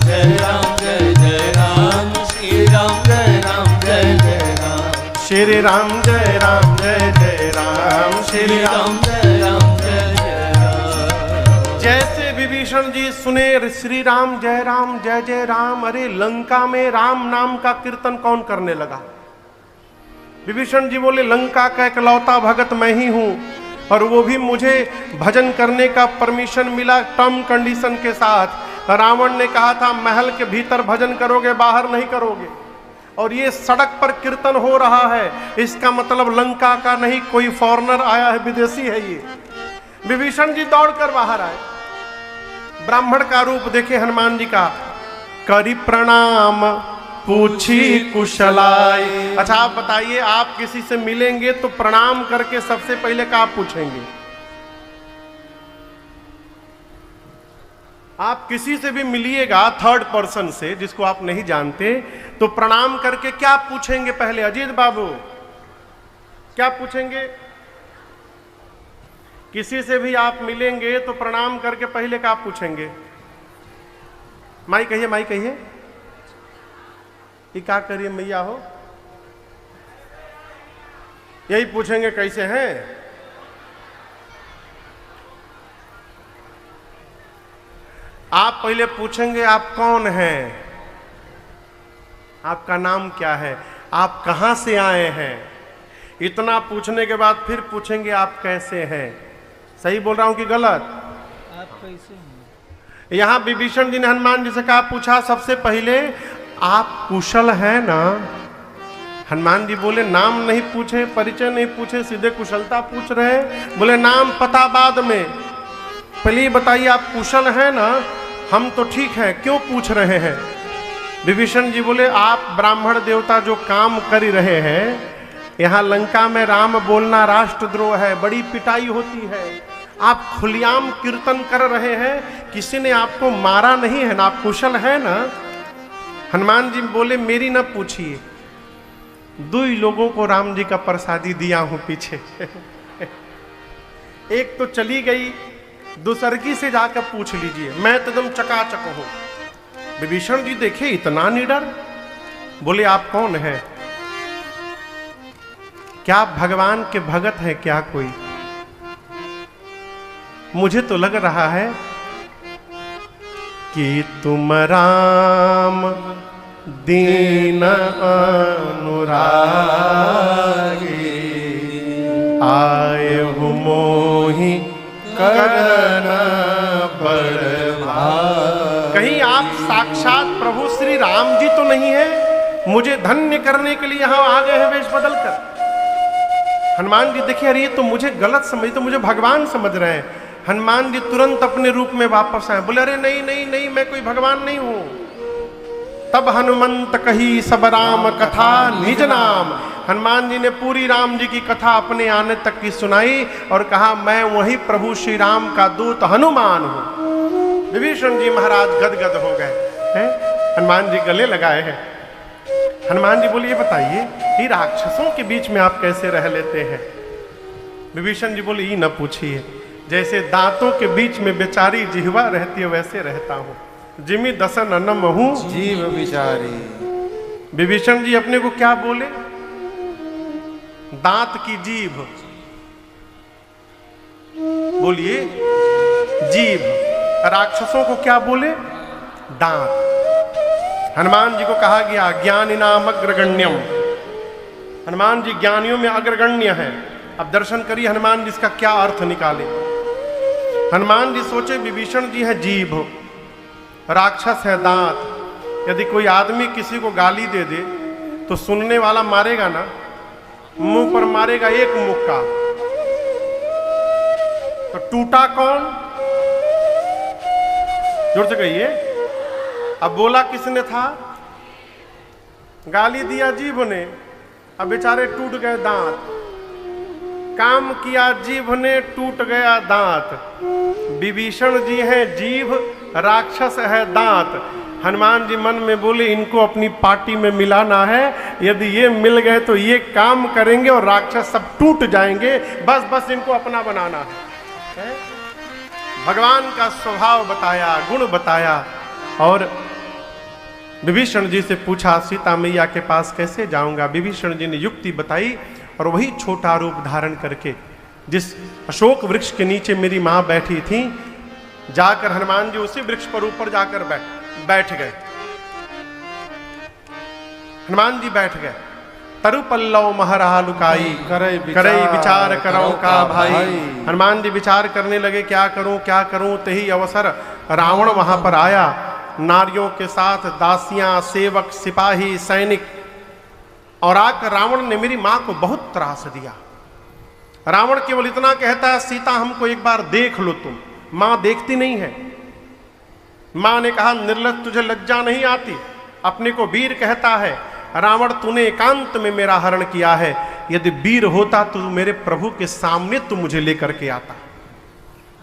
जय राम जय जय राम, श्री राम जय राम जय जय राम, श्री राम जय राम जय जय राम, श्री राम। जय राम जय जय राम। जैसे विभीषण जी सुने श्री राम जय जय राम, अरे लंका में राम नाम का कीर्तन कौन करने लगा? विभीषण जी बोले लंका का इकलौता भगत मैं ही हूं, और वो भी मुझे भजन करने का परमिशन मिला टर्म कंडीशन के साथ। रावण ने कहा था महल के भीतर भजन करोगे, बाहर नहीं करोगे, और ये सड़क पर कीर्तन हो रहा है, इसका मतलब लंका का नहीं, कोई फॉरेनर आया है, विदेशी है ये। विभीषण जी दौड़कर बाहर आए, ब्राह्मण का रूप देखे हनुमान जी का, करी प्रणाम पूछी कुशलाई। अच्छा आप बताइए, आप किसी से मिलेंगे तो प्रणाम करके सबसे पहले क्या पूछेंगे? आप किसी से भी मिलिएगा थर्ड पर्सन से जिसको आप नहीं जानते, तो प्रणाम करके क्या पूछेंगे पहले? अजीत बाबू क्या पूछेंगे? किसी से भी आप मिलेंगे तो प्रणाम करके पहले क्या पूछेंगे? माई कहिए, माई कहिए। ये क्या करिए मैया हो? यही पूछेंगे कैसे हैं? आप पहले पूछेंगे आप कौन हैं, आपका नाम क्या है, आप कहां से आए हैं। इतना पूछने के बाद फिर पूछेंगे आप कैसे हैं। सही बोल रहा हूं कि गलत? आप कैसे हैं? यहां विभीषण जी ने हनुमान जी से कहा, पूछा सबसे पहले आप कुशल हैं ना? हनुमान जी बोले नाम नहीं पूछे, परिचय नहीं पूछे, सीधे कुशलता पूछ रहे। बोले नाम पता बाद में, पहले बताइए आप कुशल हैं ना? हम तो ठीक हैं, क्यों पूछ रहे हैं? विभीषण जी बोले आप ब्राह्मण देवता जो काम कर रहे हैं, यहाँ लंका में राम बोलना राष्ट्रद्रोह है, बड़ी पिटाई होती है, आप खुलेआम कीर्तन कर रहे हैं, किसी ने आपको मारा नहीं है ना, आप कुशल है ना? हनुमान जी बोले मेरी न पूछिए, 2 लोगों को राम जी का प्रसादी दिया हूं पीछे। एक तो चली गई, दूसरकी से जाकर पूछ लीजिए, मैं तो एकदम चकाचक हूं। विभीषण जी देखे इतना निडर, बोले आप कौन हैं? क्या भगवान के भगत हैं क्या कोई? मुझे तो लग रहा है कि तुम राम दीन अनुरागी, आए हो मोहि करन बड़भागी। कहीं आप साक्षात प्रभु श्री राम जी तो नहीं है? मुझे धन्य करने के लिए यहां आ गए हैं वेश बदल कर। हनुमान जी देखिए, अरे ये तो मुझे गलत समझ, तो मुझे भगवान समझ रहे हैं। हनुमान जी तुरंत अपने रूप में वापस आए, बोले अरे नहीं नहीं नहीं, मैं कोई भगवान नहीं हूं। तब हनुमंत कही सब राम कथा निज नाम। हनुमान जी ने पूरी राम जी की कथा अपने आने तक की सुनाई और कहा मैं वही प्रभु श्री राम का दूत हनुमान हूं। विभीषण जी महाराज गदगद हो गए हैं, हनुमान जी गले लगाए हैं। हनुमान जी बोले ये बताइए, ये राक्षसों के बीच में आप कैसे रह लेते हैं? विभीषण जी बोले ये न पूछिए, जैसे दांतों के बीच में बेचारी जिह्वा रहती है वैसे रहता हूं। जिमी दसन अन्नम हूं जीव बिचारी। विभीषण जी अपने को क्या बोले? दांत की जीभ। बोलिए जीभ। राक्षसों को क्या बोले? दांत। हनुमान जी को कहा गया ज्ञानी नाम अग्रगण्यम, हनुमान जी ज्ञानियों में अग्रगण्य है। अब दर्शन करिए हनुमान जी इसका क्या अर्थ निकाले। हनुमान जी सोचे विभीषण जी है जीभ, राक्षस है दांत। यदि कोई आदमी किसी को गाली दे दे तो सुनने वाला मारेगा ना, मुंह पर मारेगा एक मुक्का, तो टूटा कौन? जोर से कहिए। अब बोला किसने था? गाली दिया जीभ ने, अब बेचारे टूट गए दांत। काम किया जीभ ने, टूट गया दांत। विभीषण जी हैं जीभ, राक्षस है दांत। हनुमान जी मन में बोले इनको अपनी पार्टी में मिलाना है, यदि ये मिल गए तो ये काम करेंगे और राक्षस सब टूट जाएंगे, बस बस इनको अपना बनाना है। भगवान का स्वभाव बताया, गुण बताया, और विभीषण जी से पूछा सीता मैया के पास कैसे जाऊंगा। विभीषण जी ने युक्ति बताई और वही छोटा रूप धारण करके जिस अशोक वृक्ष के नीचे मेरी मां बैठी थी, जाकर हनुमान जी उसी वृक्ष पर ऊपर जाकर बैठ गए। हनुमान जी बैठ गए। तरु पल्लव महरहा लुकाई करई विचार करौ का भाई। हनुमान जी विचार करने लगे क्या करूं। तही अवसर रावण वहां पर आया, नारियों के साथ दासियां, सेवक, सिपाही, सैनिक, और आकर रावण ने मेरी मां को बहुत त्रास दिया। रावण केवल इतना कहता है, सीता हमको एक बार देख लो तुम। मां देखती नहीं है। मां ने कहा, निर्लज्ज तुझे लज्जा नहीं आती, अपने को वीर कहता है। रावण तूने एकांत में मेरा हरण किया है, यदि वीर होता तो मेरे प्रभु के सामने तू मुझे लेकर के आता।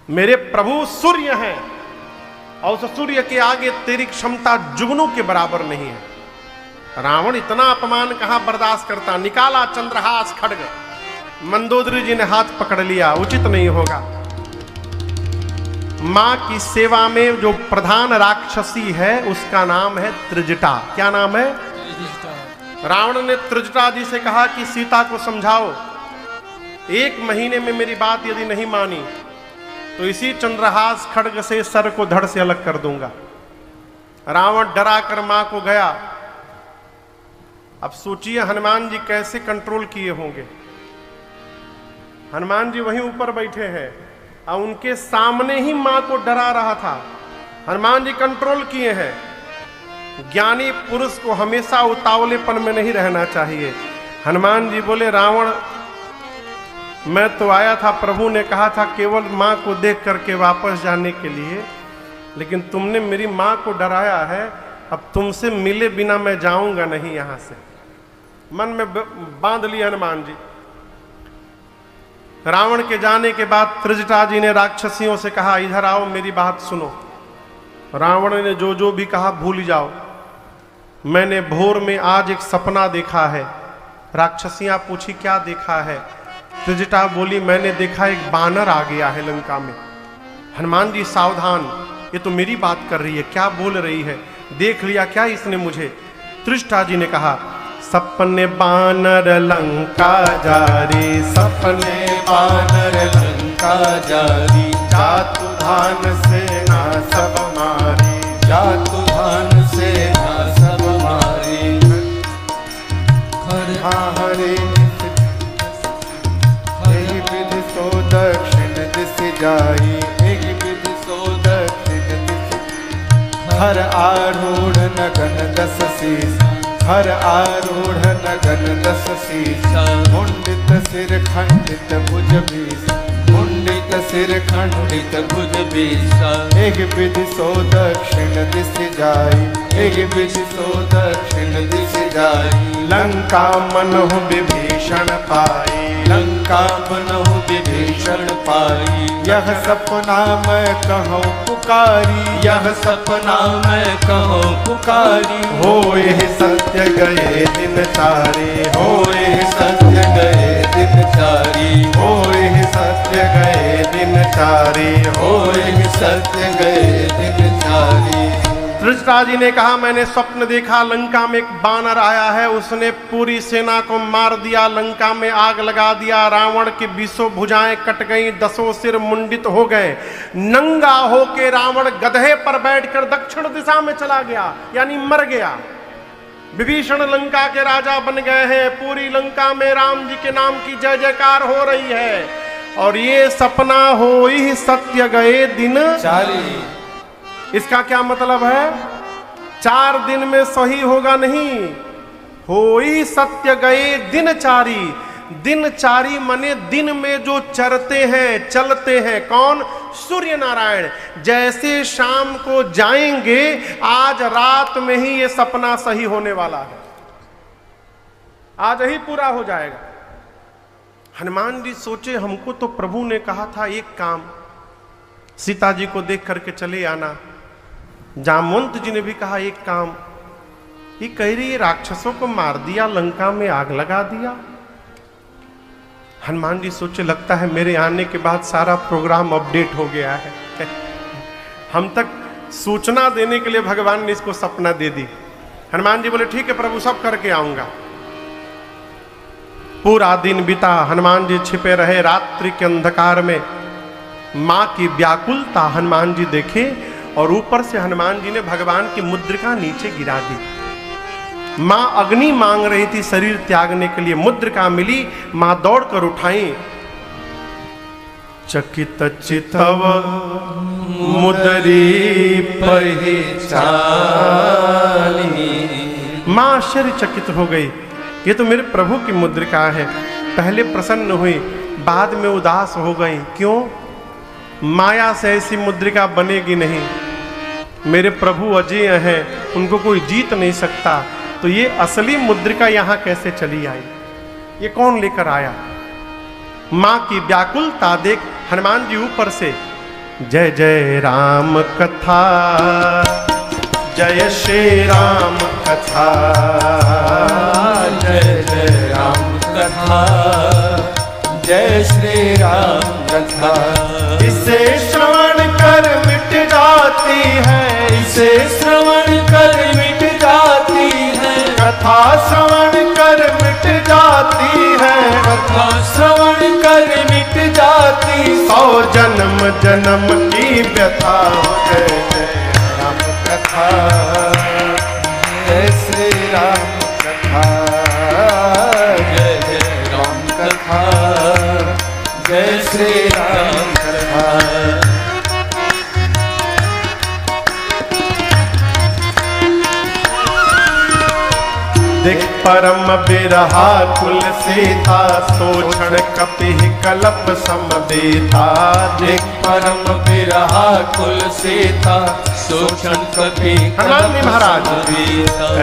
मेरे प्रभु सूर्य हैं और उस सूर्य के आगे तेरी क्षमता जुगनू के बराबर नहीं है। रावण इतना अपमान कहां बर्दाश्त करता। निकाला चंद्रहास खड्ग, मंदोदरी जी ने हाथ पकड़ लिया, उचित नहीं होगा। मां की सेवा में जो प्रधान राक्षसी है उसका नाम है त्रिजटा। क्या नाम है? रावण ने त्रिजटा जी से कहा कि सीता को समझाओ, 1 महीने में मेरी बात यदि नहीं मानी तो इसी चंद्रहास खड्ग से सर को धड़ से अलग कर दूंगा। रावण डरा कर मां को गया। अब सोचिए हनुमान जी कैसे कंट्रोल किए होंगे। हनुमान जी वहीं ऊपर बैठे हैं और उनके सामने ही मां को डरा रहा था। हनुमान जी कंट्रोल किए हैं। ज्ञानी पुरुष को हमेशा उतावलेपन में नहीं रहना चाहिए। हनुमान जी बोले, रावण मैं तो आया था, प्रभु ने कहा था केवल मां को देख करके वापस जाने के लिए, लेकिन तुमने मेरी मां को डराया है। अब तुमसे मिले बिना मैं जाऊंगा नहीं यहां से। मन में बांध लिया हनुमान जी। रावण के जाने के बाद त्रिजटा जी ने राक्षसियों से कहा, इधर आओ, मेरी बात सुनो। रावण ने जो जो भी कहा भूल जाओ। मैंने भोर में आज एक सपना देखा है। राक्षसियां पूछी क्या देखा है? त्रिजटा बोली, मैंने देखा एक बानर आ गया है लंका में। हनुमान जी सावधान, ये तो मेरी बात कर रही है, क्या बोल रही है? देख लिया क्या इसने मुझे? त्रिजटा जी ने कहा, सपने बानर लंका जारी, सपने बानर लंका जारी। जातु धान सेना सब मारी, जातु धान सेना सब मारी। हरे विधि सो दक्षिण दिश जाई, एक विधि सो दक्षिण दिश। हर आरूढ़ नगन 10 शीस, हर आरूढ़ नगन 10 शीस। मुंडित सिर खंडित भुज बीस, मुंडित सिर खंडित भुज बीसा। एक विधि सो दक्षिण दिश जाई, एक विधि सो दक्षिण दिश जाई। लंका मनहु विभीषण पाई, लंका मनहु विभीषण पाई। यह सपना मैं कहूँ पुकारी, यह सपना मैं कहूँ पुकारी। होए सत्य गए दिन तारे, होए सत्य गए दिन चारी, होए सत्य गए दिन तारे, होए सत्य गए दिन चारी। त्रिजटा जी ने कहा, मैंने स्वप्न देखा, लंका में एक बानर आया है, उसने पूरी सेना को मार दिया, लंका में आग लगा दिया। रावण की 20 भुजाएं कट गई, 10 सिर मुंडित हो गए। नंगा होके रावण गधे पर बैठकर दक्षिण दिशा में चला गया, यानी मर गया। विभीषण लंका के राजा बन गए हैं। पूरी लंका में राम जी के नाम की जय जयकार हो रही है। और ये सपना हो ही सत्य गए दिन चारी। इसका क्या मतलब है? 4 दिन में सही होगा नहीं, होई सत्य गए दिन चारी। दिन चारी मने दिन में जो चरते हैं, चलते हैं। कौन? सूर्य नारायण। जैसे शाम को जाएंगे, आज रात में ही ये सपना सही होने वाला है, आज ही पूरा हो जाएगा। हनुमान जी सोचे, हमको तो प्रभु ने कहा था एक काम, सीता जी को देख करके चले आना। जामवंत जी ने भी कहा एक काम। ये कह रही है राक्षसों को मार दिया, लंका में आग लगा दिया। हनुमान जी सोचे, लगता है मेरे आने के बाद सारा प्रोग्राम अपडेट हो गया है। हम तक सूचना देने के लिए भगवान ने इसको सपना दे दी। हनुमान जी बोले ठीक है प्रभु, सब करके आऊंगा। पूरा दिन बीता, हनुमान जी छिपे रहे रात्रि के अंधकार में। मां की व्याकुलता हनुमान जी देखे और ऊपर से हनुमान जी ने भगवान की मुद्रिका नीचे गिरा दी। मां अग्नि मांग रही थी शरीर त्यागने के लिए, मुद्रिका मिली, मां दौड़कर उठाई। चकित चितव मुदरी पहचानी। मां आश्चर्यचकित हो गई, ये तो मेरे प्रभु की मुद्रिका है। पहले प्रसन्न हुई, बाद में उदास हो गई। क्यों? माया से ऐसी मुद्रिका बनेगी नहीं। मेरे प्रभु अजय हैं, उनको कोई जीत नहीं सकता। तो ये असली मुद्रिका यहां कैसे चली आई? ये कौन लेकर आया? मां की व्याकुलता देख हनुमान जी ऊपर से जय जय राम कथा, जय श्री राम कथा, जय जय राम कथा, जय श्री राम कथा। इसे श्रवण कर मिट जाती है, इसे श्रवण कर मिट जाती है, कथा श्रवण कर मिट जाती है, कथा श्रवण कर मिट जाती। 100 जन्म जन्म की व्यथा हो। जय जय राम कथा, जय श्री राम कथा, जय जय राम कथा, जय श्री राम कथा। देख परम बिरहा कुल सीता, सोक्षण कपि कलप समबेता। देख परम बिरहा कुल सीता, सोक्षण कपि हनुमान जी महाराज।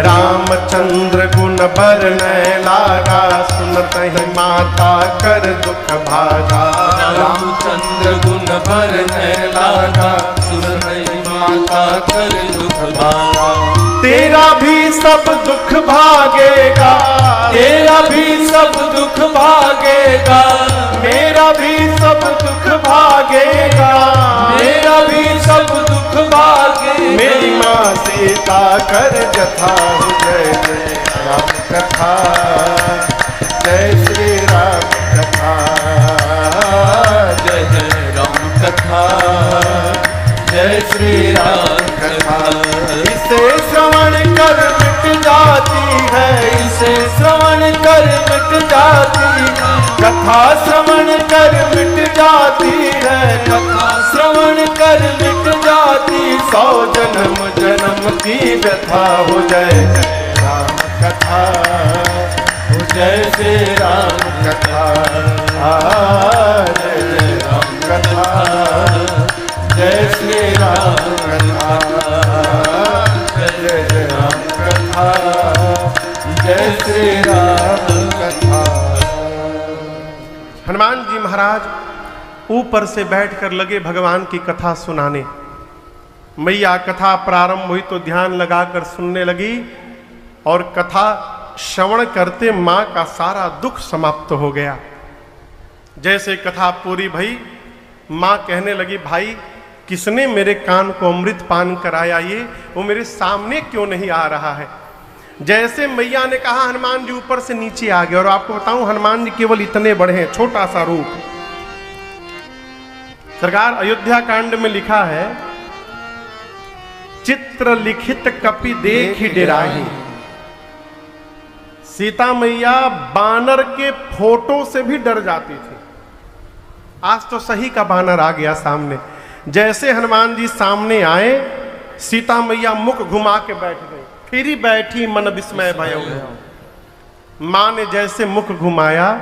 रामचंद्र गुण बरनय लागा, सुनत ही माता कर दुख भागा। रामचंद्र गुण बरनय लागा, सुनत ही माता कर दुख भागा। तेरा भी सब दुख भागेगा, तेरा भी सब दुख भागेगा, मेरा भी सब दुख भागेगा, मेरा भी सब दुख भागेगा। मेरी माँ सीता कर जथा। जय जय राम कथा, जय श्री राम कथा, जय जय राम कथा, जय श्री राम कथा। इसे श्रवण कर मिट जाती है, इसे श्रवण कर मिट जाती है, कथा श्रवण कर मिट जाती है, कथा श्रवण कर मिट जाती। 100 जन्म जन्म की व्यथा हो। जय जय राम कथा, हो जय श्री राम कथा, जय जय राम कथा, जय श्री राम कथा, जय जय राम कथा, जय श्री राम कथा। हनुमान जी महाराज ऊपर से बैठकर लगे भगवान की कथा सुनाने। मैया कथा प्रारंभ हुई तो ध्यान लगाकर सुनने लगी और कथा श्रवण करते मां का सारा दुख समाप्त हो गया। जैसे कथा पूरी भई, मां कहने लगी भाई किसने मेरे कान को अमृत पान कराया, ये वो मेरे सामने क्यों नहीं आ रहा है। जैसे मैया ने कहा हनुमान जी ऊपर से नीचे आ गए। और आपको बताऊं हनुमान जी केवल इतने बड़े हैं, छोटा सा रूप। सरकार अयोध्या कांड में लिखा है चित्र लिखित कपि देख डेराही। सीता मैया बानर के फोटो से भी डर जाती थी। आज तो सही का बानर आ गया सामने। जैसे हनुमान जी सामने आए, सीता मैया मुख घुमा के बैठ गई। फिर ही बैठी मन विस्मय भयो। मां ने जैसे मुख घुमाया,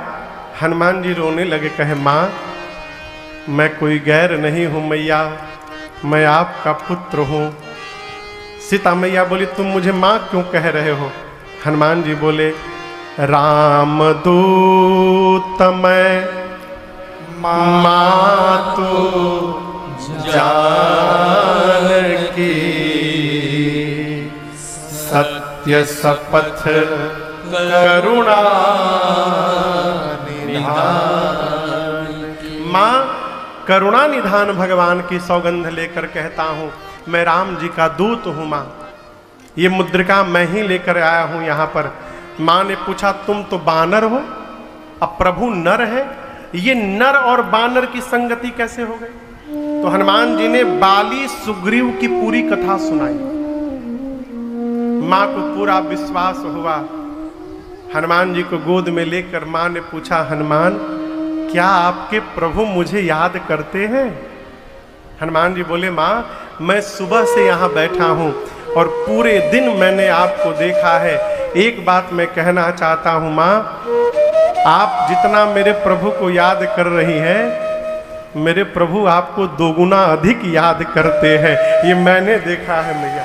हनुमान जी रोने लगे, कहे मां मैं कोई गैर नहीं हूं मैया, मैं आपका पुत्र हूं। सीता मैया बोली तुम मुझे मां क्यों कह रहे हो। हनुमान जी बोले राम दूत मैं मातु जानकी, सत्य शपथ करुणा निधान। मां करुणा निधान भगवान की सौगंध लेकर कहता हूं मैं राम जी का दूत हूं। मां ये मुद्रिका मैं ही लेकर आया हूं यहां पर। मां ने पूछा तुम तो बानर हो, अब प्रभु नर है, ये नर और बानर की संगति कैसे हो गई? तो हनुमान जी ने बाली सुग्रीव की पूरी कथा सुनाई। मां को पूरा विश्वास हुआ। हनुमान जी को गोद में लेकर मां ने पूछा, हनुमान क्या आपके प्रभु मुझे याद करते हैं? हनुमान जी बोले, मां मैं सुबह से यहां बैठा हूं और पूरे दिन मैंने आपको देखा है। एक बात मैं कहना चाहता हूं मां, आप जितना मेरे प्रभु को याद कर रही हैं, मेरे प्रभु आपको दोगुना अधिक याद करते हैं। ये मैंने देखा है मैया।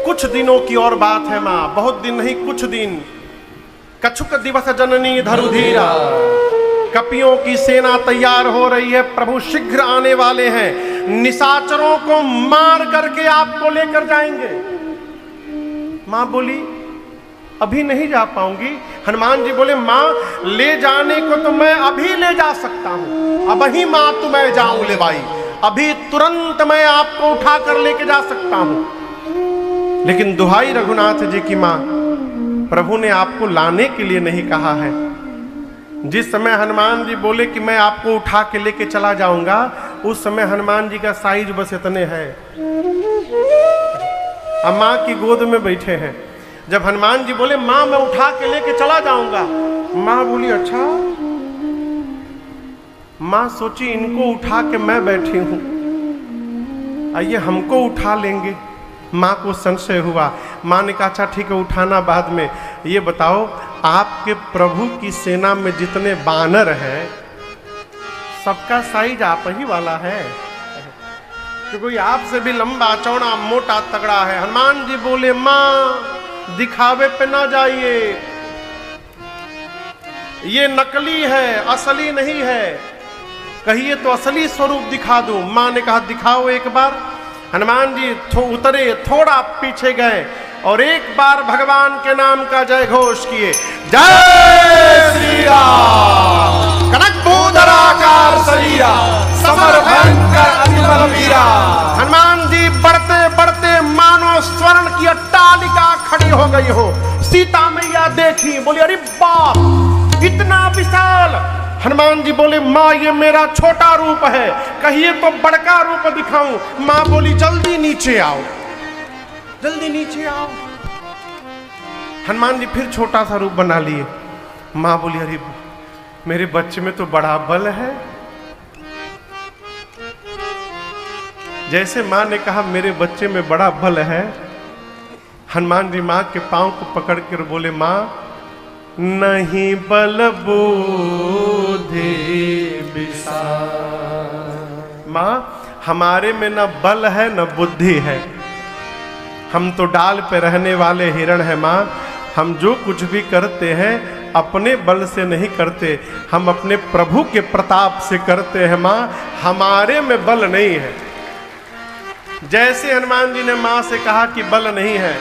कुछ दिनों की और बात है मां, बहुत दिन नहीं, कुछ दिन। कछुक दिवस जननी धरुधीरा, कपियों की सेना तैयार हो रही है, प्रभु शीघ्र आने वाले हैं, निशाचरों को मार करके आपको लेकर जाएंगे। मां बोली अभी नहीं जा पाऊंगी। हनुमान जी बोले, मां ले जाने को तो मैं अभी ले जा सकता हूं, अब ही मां तो मैं जाऊं ले भाई, अभी तुरंत मैं आपको उठा कर लेके जा सकता हूं। लेकिन दुहाई रघुनाथ जी की मां, प्रभु ने आपको लाने के लिए नहीं कहा है। जिस समय हनुमान जी बोले कि मैं आपको उठा के लेके चला जाऊंगा, उस समय हनुमान जी का साइज बस इतने है, अब मां की गोद में बैठे हैं। जब हनुमान जी बोले, मां मैं उठा के लेके चला जाऊंगा, मां बोली अच्छा। मां सोची इनको उठा के मैं बैठी हूं, आइए हमको उठा लेंगे। मां को संशय हुआ। मां ने कहा अच्छा ठीक है, उठाना बाद में। ये बताओ आपके प्रभु की सेना में जितने बानर हैं, सबका साइज आप ही वाला है कि कोई आपसे भी लंबा चौड़ा मोटा तगड़ा है? हनुमान जी बोले, मां दिखावे पे ना जाइए, ये नकली है, असली नहीं है, कहिए तो असली स्वरूप दिखा दूं। मां ने कहा दिखाओ एक बार। हनुमान जी उतरे, थोड़ा पीछे गए और एक बार भगवान के नाम का जय घोष किए, जय श्री राम। कनकभूधराकार शरीरा, समर भयंकर अतिबल वीरा। हनुमान जी बढ़ते बढ़ते मानो स्वर्ण की अट्टालिका खड़ी हो गई हो। सीता मैया देखी, बोली अरे बाप इतना विशाल। हनुमान जी बोले, मां ये मेरा छोटा रूप है, कहिए तो बड़का रूप दिखाऊं? मां बोली जल्दी नीचे आओ, जल्दी नीचे आओ। हनुमान जी फिर छोटा सा रूप बना लिए। मां बोली अरे मेरे बच्चे में तो बड़ा बल है। जैसे मां ने कहा मेरे बच्चे में बड़ा बल है, हनुमान जी मां के पांव को पकड़ कर बोले, मां नहीं बल बुद्धि विशाल। मां हमारे में न बल है न बुद्धि है, हम तो डाल पे रहने वाले हिरण हैं। मां हम जो कुछ भी करते हैं अपने बल से नहीं करते, हम अपने प्रभु के प्रताप से करते हैं। मां हमारे में बल नहीं है। जैसे हनुमान जी ने मां से कहा कि बल नहीं है,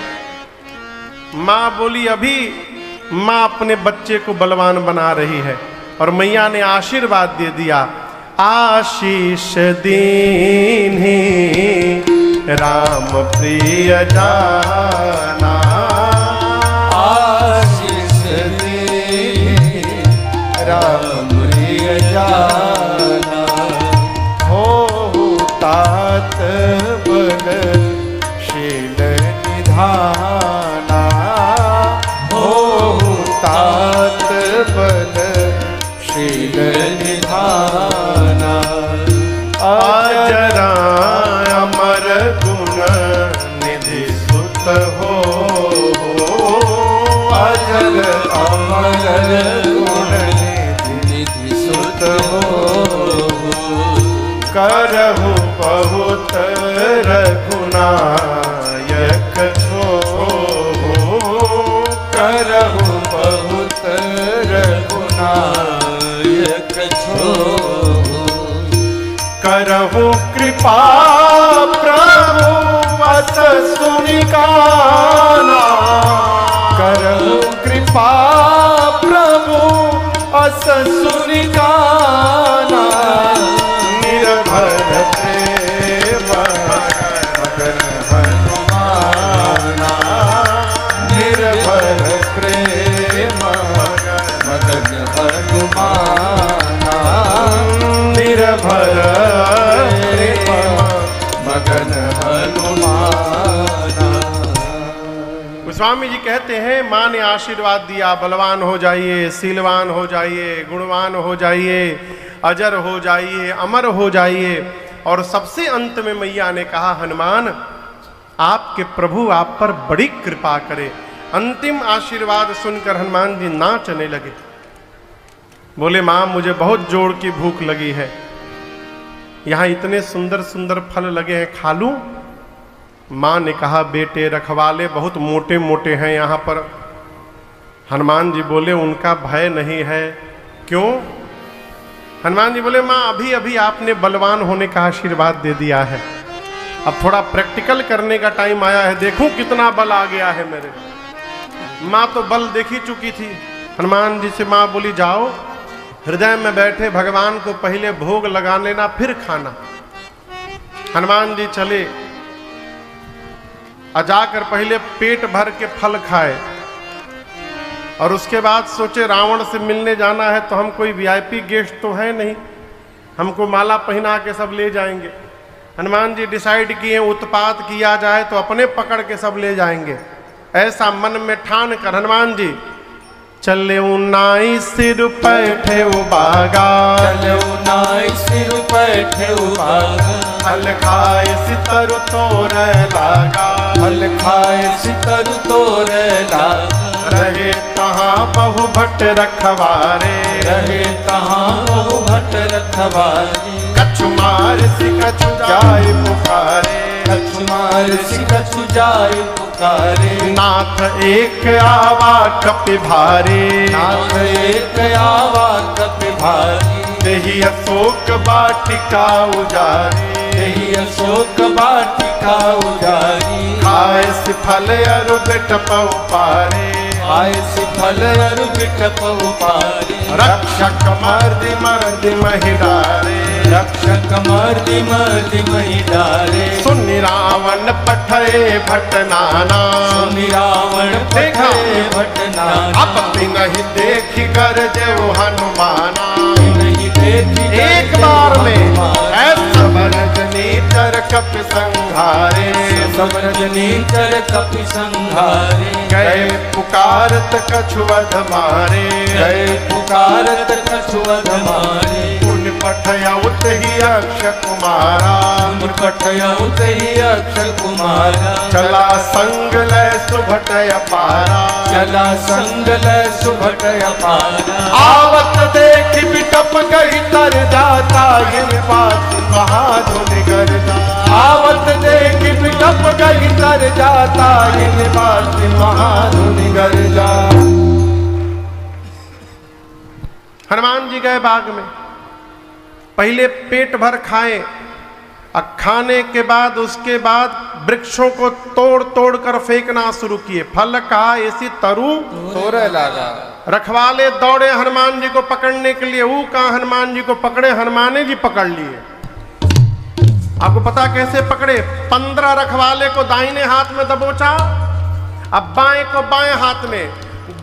मां बोली अभी मां अपने बच्चे को बलवान बना रही है। और मैया ने आशीर्वाद दे दिया, आशीष दीन्ही राम प्रिय जाना। आशीष दीन्ही राम प्रिय जाना। हो तात बल शील निधाना। तात बल शील निधाना। अजरा अमर गुण निधि सुत हो। अजर अमर गुण निधि सुत हो। करहु बहुत रघुनायक छो। करहु बहुत रघुनायक छो। करहु कृपा प्रभु बस सुनिकाना। करहु कृपा प्रभु अस सुनिकाना। निर्भर प्रेम हनुमाना। गोस्वामी जी कहते हैं माँ ने आशीर्वाद दिया, बलवान हो जाइए, शीलवान हो जाइए, गुणवान हो जाइए, अजर हो जाइए, अमर हो जाइए। और सबसे अंत में मैया ने कहा हनुमान आपके प्रभु आप पर बड़ी कृपा करे। अंतिम आशीर्वाद सुनकर हनुमान जी नाचने लगे। बोले माँ मुझे बहुत जोर की भूख लगी है, यहाँ इतने सुंदर सुंदर फल लगे हैं, खा लूं? माँ ने कहा बेटे रखवाले बहुत मोटे मोटे हैं यहाँ पर। हनुमान जी बोले उनका भय नहीं है। क्यों? हनुमान जी बोले माँ अभी अभी आपने बलवान होने का आशीर्वाद दे दिया है, अब थोड़ा प्रैक्टिकल करने का टाइम आया है, देखूं कितना बल आ गया है मेरे। माँ तो बल देखी चुकी थी। हनुमान जी से माँ बोली जाओ हृदय में बैठे भगवान को पहले भोग लगा लेना फिर खाना। हनुमान जी चले और जाकर पहले पेट भर के फल खाए और उसके बाद सोचे रावण से मिलने जाना है तो हम कोई वीआईपी गेस्ट तो है नहीं, हमको माला पहना के सब ले जाएंगे। हनुमान जी डिसाइड किए उत्पात किया जाए तो अपने पकड़ के सब ले जाएंगे। ऐसा मन में ठान कर हनुमान जी चले उन्नाई सिर पैठे बागा, चले उन्नाई सिर पैठे बागा, फल खाए सितरु तोर लागा, फल खाए सितरु तोर लागा। रहे तहाँ बहु भट्ट रखवारे, रहे तहाँ बहु भट्ट रखवारे। कछु मार सि कछु जाय पुकारे, कछु मार सि कछु जाय पुकारे। नाथ एक आवा कपि भारे, नाथ एक आवा कपि भारी। तेहि अशोक वाटिका उजारी, तेहि अशोक वाटिका उजारी। खाए सि फल अरु बिटपउ पारे, आय सि फल अरु बिटपउ पारे। रक्षक मर्दि मर्दि महिलारे, रक्षक मर्दि मर्दि महिलारे। सुनि रावण पठये भट नाना, सुनि रावण पठये भट नाना। अब नहीं देखी कर जेऊ हनुमाना। नहीं देखी एक बार में ऐसा रजनी चर कप संघारे, सब रजनीचर कपि संघारे। गए पुकारत कछुवध मारे, गए पुकारत कछुवध मारे। पुन पठयउत ही अक्ष कुमारा, पुन पठयउत ही अक्ष कुमारा। चला संग लय सुभटय पारा, चला संग लय सुभटय पारा। आवत देख बिटप गई तर जाता, इन बात महाधुनि गर्जा। आवत देख बिटप गई तर जाता, इन बात महाधुनि गर्जा। हनुमान जी गए बाग में, पहले पेट भर खाए और खाने के बाद उसके बाद वृक्षों को तोड़ तोड़ कर फेंकना शुरू किए। फल का ऐसी तरु तोर लागा। रखवाले दौड़े हनुमान जी को पकड़ने के लिए, वो कहा हनुमान जी को पकड़े, हनुमान जी पकड़ लिए। आपको पता कैसे पकड़े? 15 रखवाले को दाहिने हाथ में दबोचा, अब बाएं को बाएं हाथ में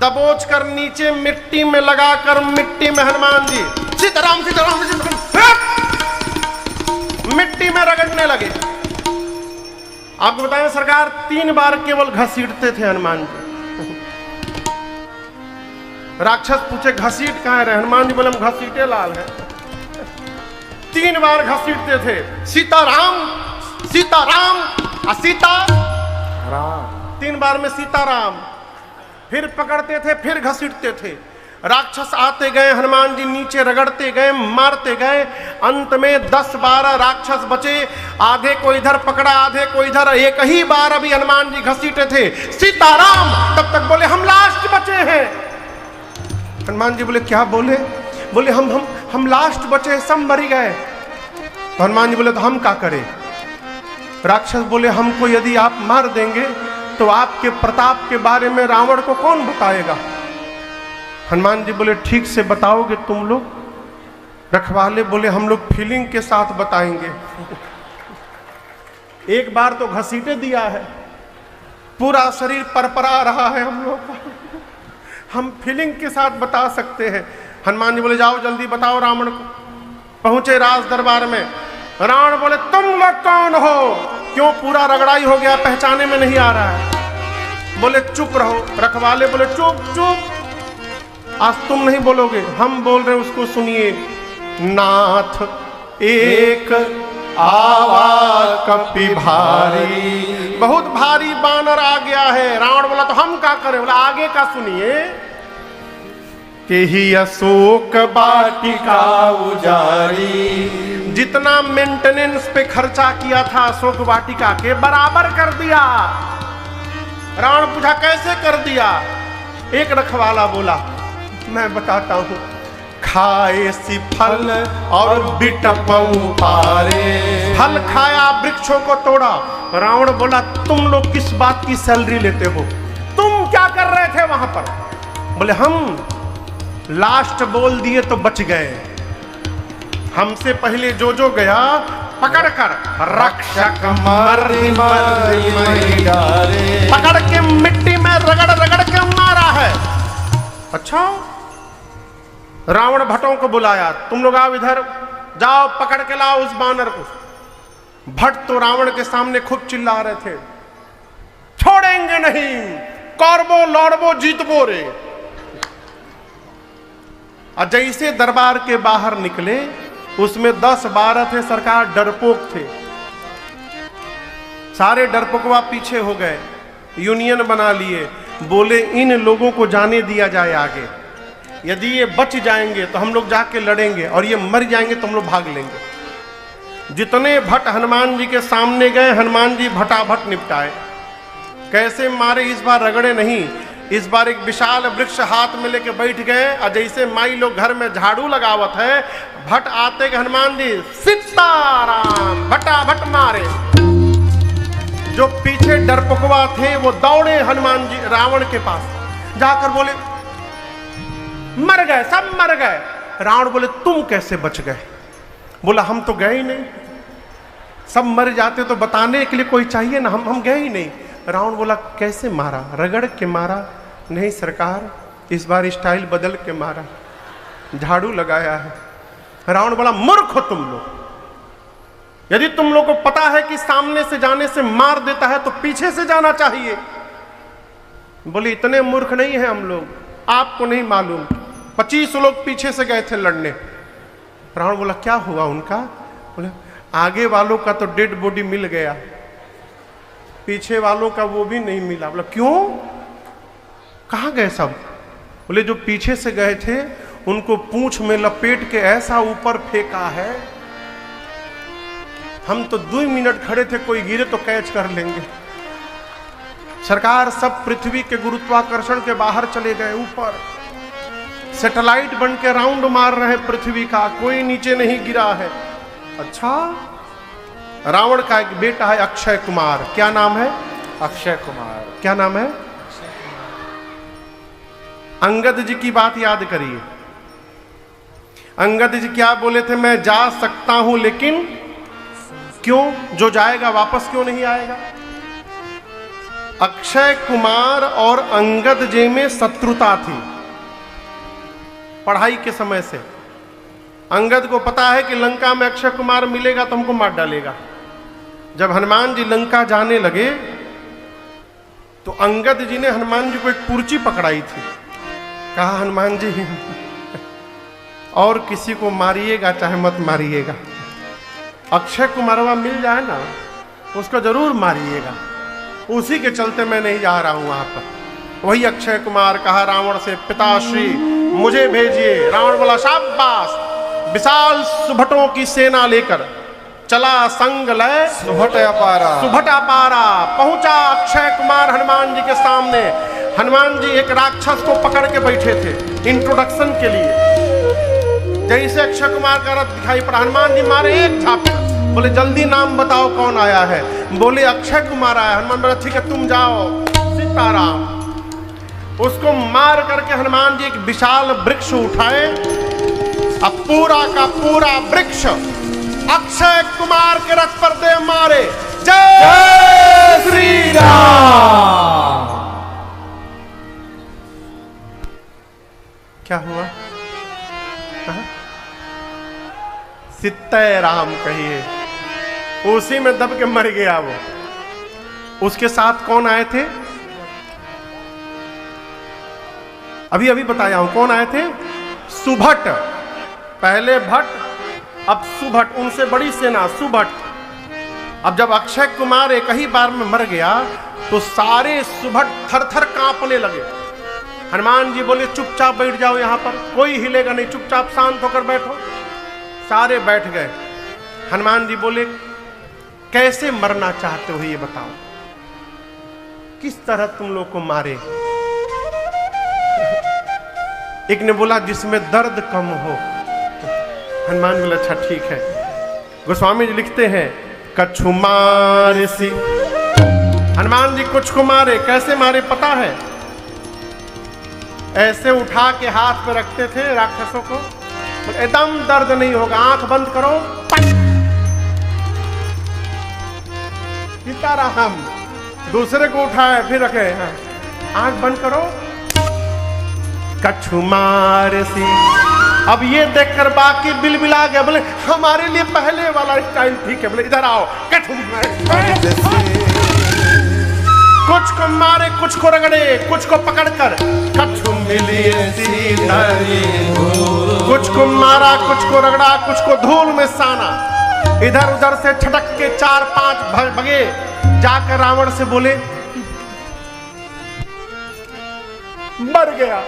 दबोच कर नीचे मिट्टी में लगाकर मिट्टी में हनुमान जी सीताराम सीताराम सीताराम मिट्टी में रगड़ने लगे। आपको बताएं सरकार 3 बार केवल घसीटते थे हनुमान जी। राक्षस पूछे घसीट कहाँ रहे? हनुमान जी बोले हम घसीटे लाल है। 3 बार घसीटते थे, सीताराम सीताराम सीता राम, 3 बार में सीताराम। फिर पकड़ते थे, फिर घसीटते थे। राक्षस आते गए, हनुमान जी नीचे रगड़ते गए, मारते गए। अंत में 10-12 राक्षस बचे, आधे को इधर पकड़ा, आधे को इधर। एक ही बार अभी हनुमान जी घसीटे थे सीताराम, तब तक बोले हम लास्ट बचे हैं। हनुमान जी बोले क्या बोले? बोले हम लास्ट बचे, सब मर गए। तो हनुमान जी बोले तो हम क्या करें? राक्षस बोले हमको यदि आप मार देंगे तो आपके प्रताप के बारे में रावण को कौन बताएगा? हनुमान जी बोले ठीक से बताओगे तुम लोग? रखवाले बोले हम लोग फीलिंग के साथ बताएंगे। एक बार तो घसीटे दिया है, पूरा शरीर परपरा रहा है हम लोग का, हम फीलिंग के साथ बता सकते हैं। हनुमान जी बोले जाओ जल्दी बताओ रावण को। पहुंचे राज दरबार में, रावण बोले तुम लोग कौन हो क्यों पूरा रगड़ाई हो गया, पहचाने में नहीं आ रहा है। बोले चुप रहो। रखवाले बोले चुप चुप, आज तुम नहीं बोलोगे, हम बोल रहे, उसको सुनिए। नाथ एक आवाज कपि भारी, बहुत भारी बानर आ गया है। रावण बोला तो हम क्या करें? बोला आगे का सुनिए। कि ही अशोक वाटिका उजारी, जितना मेंटेनेंस पे खर्चा किया था अशोक वाटिका के, बराबर कर दिया। रावण पूछा कैसे कर दिया? एक रखवाला बोला मैं बताता हूं। खाए सी फल और बिटपऊ पारे, फल खाया वृक्षों को तोड़ा। रावण बोला तुम लोग किस बात की सैलरी लेते हो? तुम क्या कर रहे थे वहां पर? बोले हम लास्ट बोल दिए तो बच गए, हमसे पहले जो जो गया पकड़कर रक्षक मर्री मर्री डाले, पकड़ के मिट्टी में रगड़ रगड़ के मारा है। अच्छा, रावण भट्टों को बुलाया, तुम लोग आओ इधर, जाओ पकड़ के लाओ उस बानर को। भट्ट तो रावण के सामने खूब चिल्ला रहे थे, छोड़ेंगे नहीं, कौरवो लौड़बो जीतबो रे। और जैसे दरबार के बाहर निकले, उसमें 10-12 थे सरकार, डरपोक थे। सारे डरपोकवा पीछे हो गए, यूनियन बना लिए। बोले इन लोगों को जाने दिया जाए आगे, यदि ये बच जाएंगे तो हम लोग जाके लड़ेंगे, और ये मर जाएंगे तो हम लोग भाग लेंगे। जितने भट्ट हनुमान जी के सामने गए, हनुमान जी भटाभट निपटाए। कैसे मारे? इस बार रगड़े नहीं, इस बार एक विशाल वृक्ष हाथ में लेके बैठ गए। और जैसे माई लोग घर में झाड़ू लगावत है, भट्ट आते के हनुमान जी सीताराम भटाभट मारे। जो पीछे डरपोकवा थे वो दौड़े हनुमान जी रावण के पास, जाकर बोले मर गए, सब मर गए। रावण बोले तुम कैसे बच गए? बोला हम तो गए ही नहीं, सब मर जाते तो बताने के लिए कोई चाहिए ना, हम गए ही नहीं। रावण बोला कैसे मारा? रगड़ के मारा? नहीं सरकार, इस बार स्टाइल बदल के मारा, झाड़ू लगाया है। रावण बोला मूर्ख हो तुम लोग, यदि तुम लोग को पता है कि सामने से जाने से मार देता है तो पीछे से जाना चाहिए। बोले इतने मूर्ख नहीं है हम लोग, आपको नहीं मालूम, 25 लोग पीछे से गए थे लड़ने। रावण बोला क्या हुआ उनका? बोले आगे वालों का तो डेड बॉडी मिल गया, पीछे वालों का वो भी नहीं मिला। बोला क्यों, कहाँ गए सब? बोले जो पीछे से गए थे उनको पूंछ में लपेट के ऐसा ऊपर फेंका है, हम तो 2 मिनट खड़े थे, कोई गिरे तो कैच कर लेंगे। सरकार सब पृथ्वी के गुरुत्वाकर्षण के बाहर चले गए, ऊपर सैटेलाइट बन के राउंड मार रहे पृथ्वी का, कोई नीचे नहीं गिरा है। अच्छा, रावण का एक बेटा है अक्षय कुमार, क्या नाम है? अक्षय कुमार। क्या नाम है? अंगद जी की बात याद करिए। अंगद जी क्या बोले थे? मैं जा सकता हूं लेकिन क्यों? जो जाएगा वापस क्यों नहीं आएगा? अक्षय कुमार और अंगद जी में शत्रुता थी पढ़ाई के समय से। अंगद को पता है कि लंका में अक्षय कुमार मिलेगा तो हमको मार डालेगा। जब हनुमान जी लंका जाने लगे तो अंगद जी ने हनुमान जी को एक पुर्ची पकड़ाई थी, कहा हनुमान जी और किसी को मारिएगा चाहे मत मारिएगा, अक्षय कुमारवा मिल जाए ना उसको जरूर मारिएगा। उसी के चलते मैं नहीं जा रहा हूं वहां पर। वही अक्षय कुमार कहा रावण से पिताश्री मुझे भेजिए। रावण बोला शाबाश। विशाल सुभटों की सेना लेकर चला संग लय सुभट अपारा। सुभट अपारा पहुंचा अक्षय कुमार हनुमान जी के सामने। हनुमान जी एक राक्षस को पकड़ के बैठे थे इंट्रोडक्शन के लिए। जैसे अक्षय कुमार का रथ दिखाई पड़ा, हनुमान जी मारे एक झापड़। बोले जल्दी नाम बताओ कौन आया है? बोले अक्षय कुमार आया। हनुमान बोला ठीक है तुम जाओ। सीताराम। उसको मार करके हनुमान जी एक विशाल वृक्ष उठाए, अब पूरा का पूरा वृक्ष अक्षय कुमार के रथ पर दे मारे। जय श्री राम। क्या हुआ? सीताराम कहिए। उसी में दब के मर गया वो। उसके साथ कौन आए थे? अभी अभी बताया हूं कौन आए थे। सुभट, पहले भट्ट अब सुभट, उनसे बड़ी सेना सुभट। अब जब अक्षय कुमार एक ही बार में मर गया तो सारे सुभट थर थर कांपने लगे। हनुमान जी बोले चुपचाप बैठ जाओ, यहां पर कोई हिलेगा नहीं, चुपचाप शांत होकर बैठो। सारे बैठ गए। हनुमान जी बोले कैसे मरना चाहते हो ये बताओ, किस तरह तुम लोग को मारे? एक ने बोला जिसमें दर्द कम हो। हनुमान बोले अच्छा ठीक है। गोस्वामी जी लिखते हैं कछु मारे सी, हनुमान जी कुछ को मारे। कैसे मारे पता है? ऐसे उठा के हाथ पे रखते थे राक्षसों को, एकदम दर्द नहीं होगा, आंख बंद करो, सीताराम। दूसरे को उठाए फिर रखे, आंख बंद करो, कछु मार सी। अब ये देखकर बाकी बिलबिला गया, बोले हमारे लिए पहले वाला स्टाइल ठीक है। बोले इधर आओ, कछु कुछ को मारे, कुछ को रगड़े, कुछ को पकड़कर कछु मिली सीधरी, कुछ को मारा, कुछ को रगड़ा, कुछ को धूल में साना। इधर उधर से छटक के 4-5 भगे। जाकर रावण से बोले मर गया।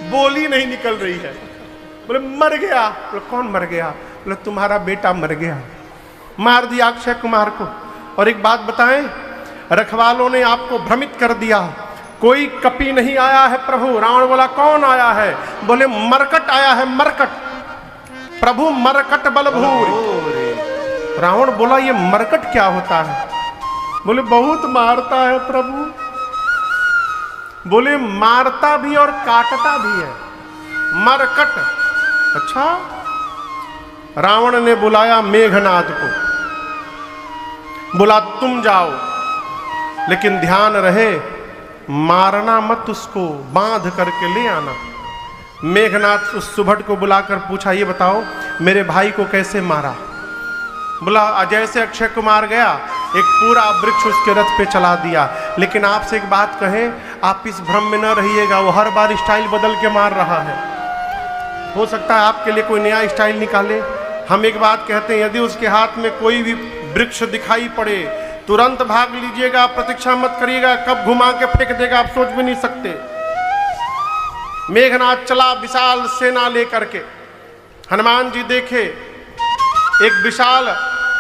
बोली नहीं निकल रही है। बोले मर गया। बोले कौन मर गया? बोले तुम्हारा बेटा मर गया, मार दिया अक्षय कुमार को। और एक बात बताएं, रखवालों ने आपको भ्रमित कर दिया, कोई कपि नहीं आया है प्रभु। रावण बोला कौन आया है? बोले मरकट आया है, मरकट, प्रभु मरकट बलभूर। रावण बोला ये मरकट क्या होता है? बोले बहुत मारता है प्रभु। बोले मारता भी और काटता भी है, मरकट। अच्छा। रावण ने बुलाया मेघनाद को, बोला तुम जाओ, लेकिन ध्यान रहे मारना मत, उसको बांध करके ले आना। मेघनाद उस सुभट को बुलाकर पूछा ये बताओ मेरे भाई को कैसे मारा? बोला जैसे अक्षय कुमार गया एक पूरा वृक्ष उसके रथ पे चला दिया। लेकिन आपसे एक बात कहें, आप इस भ्रम में न रहिएगा, वो हर बार स्टाइल बदल के मार रहा है। हो सकता है आपके लिए कोई नया स्टाइल निकाले। हम एक बात कहते हैं, यदि उसके हाथ में कोई भी वृक्ष दिखाई पड़े तुरंत भाग लीजिएगा, प्रतीक्षा मत करिएगा, कब घुमा के फेंक देगा आप सोच भी नहीं सकते। मेघनाद चला विशाल सेना लेकर के। हनुमान जी देखे एक विशाल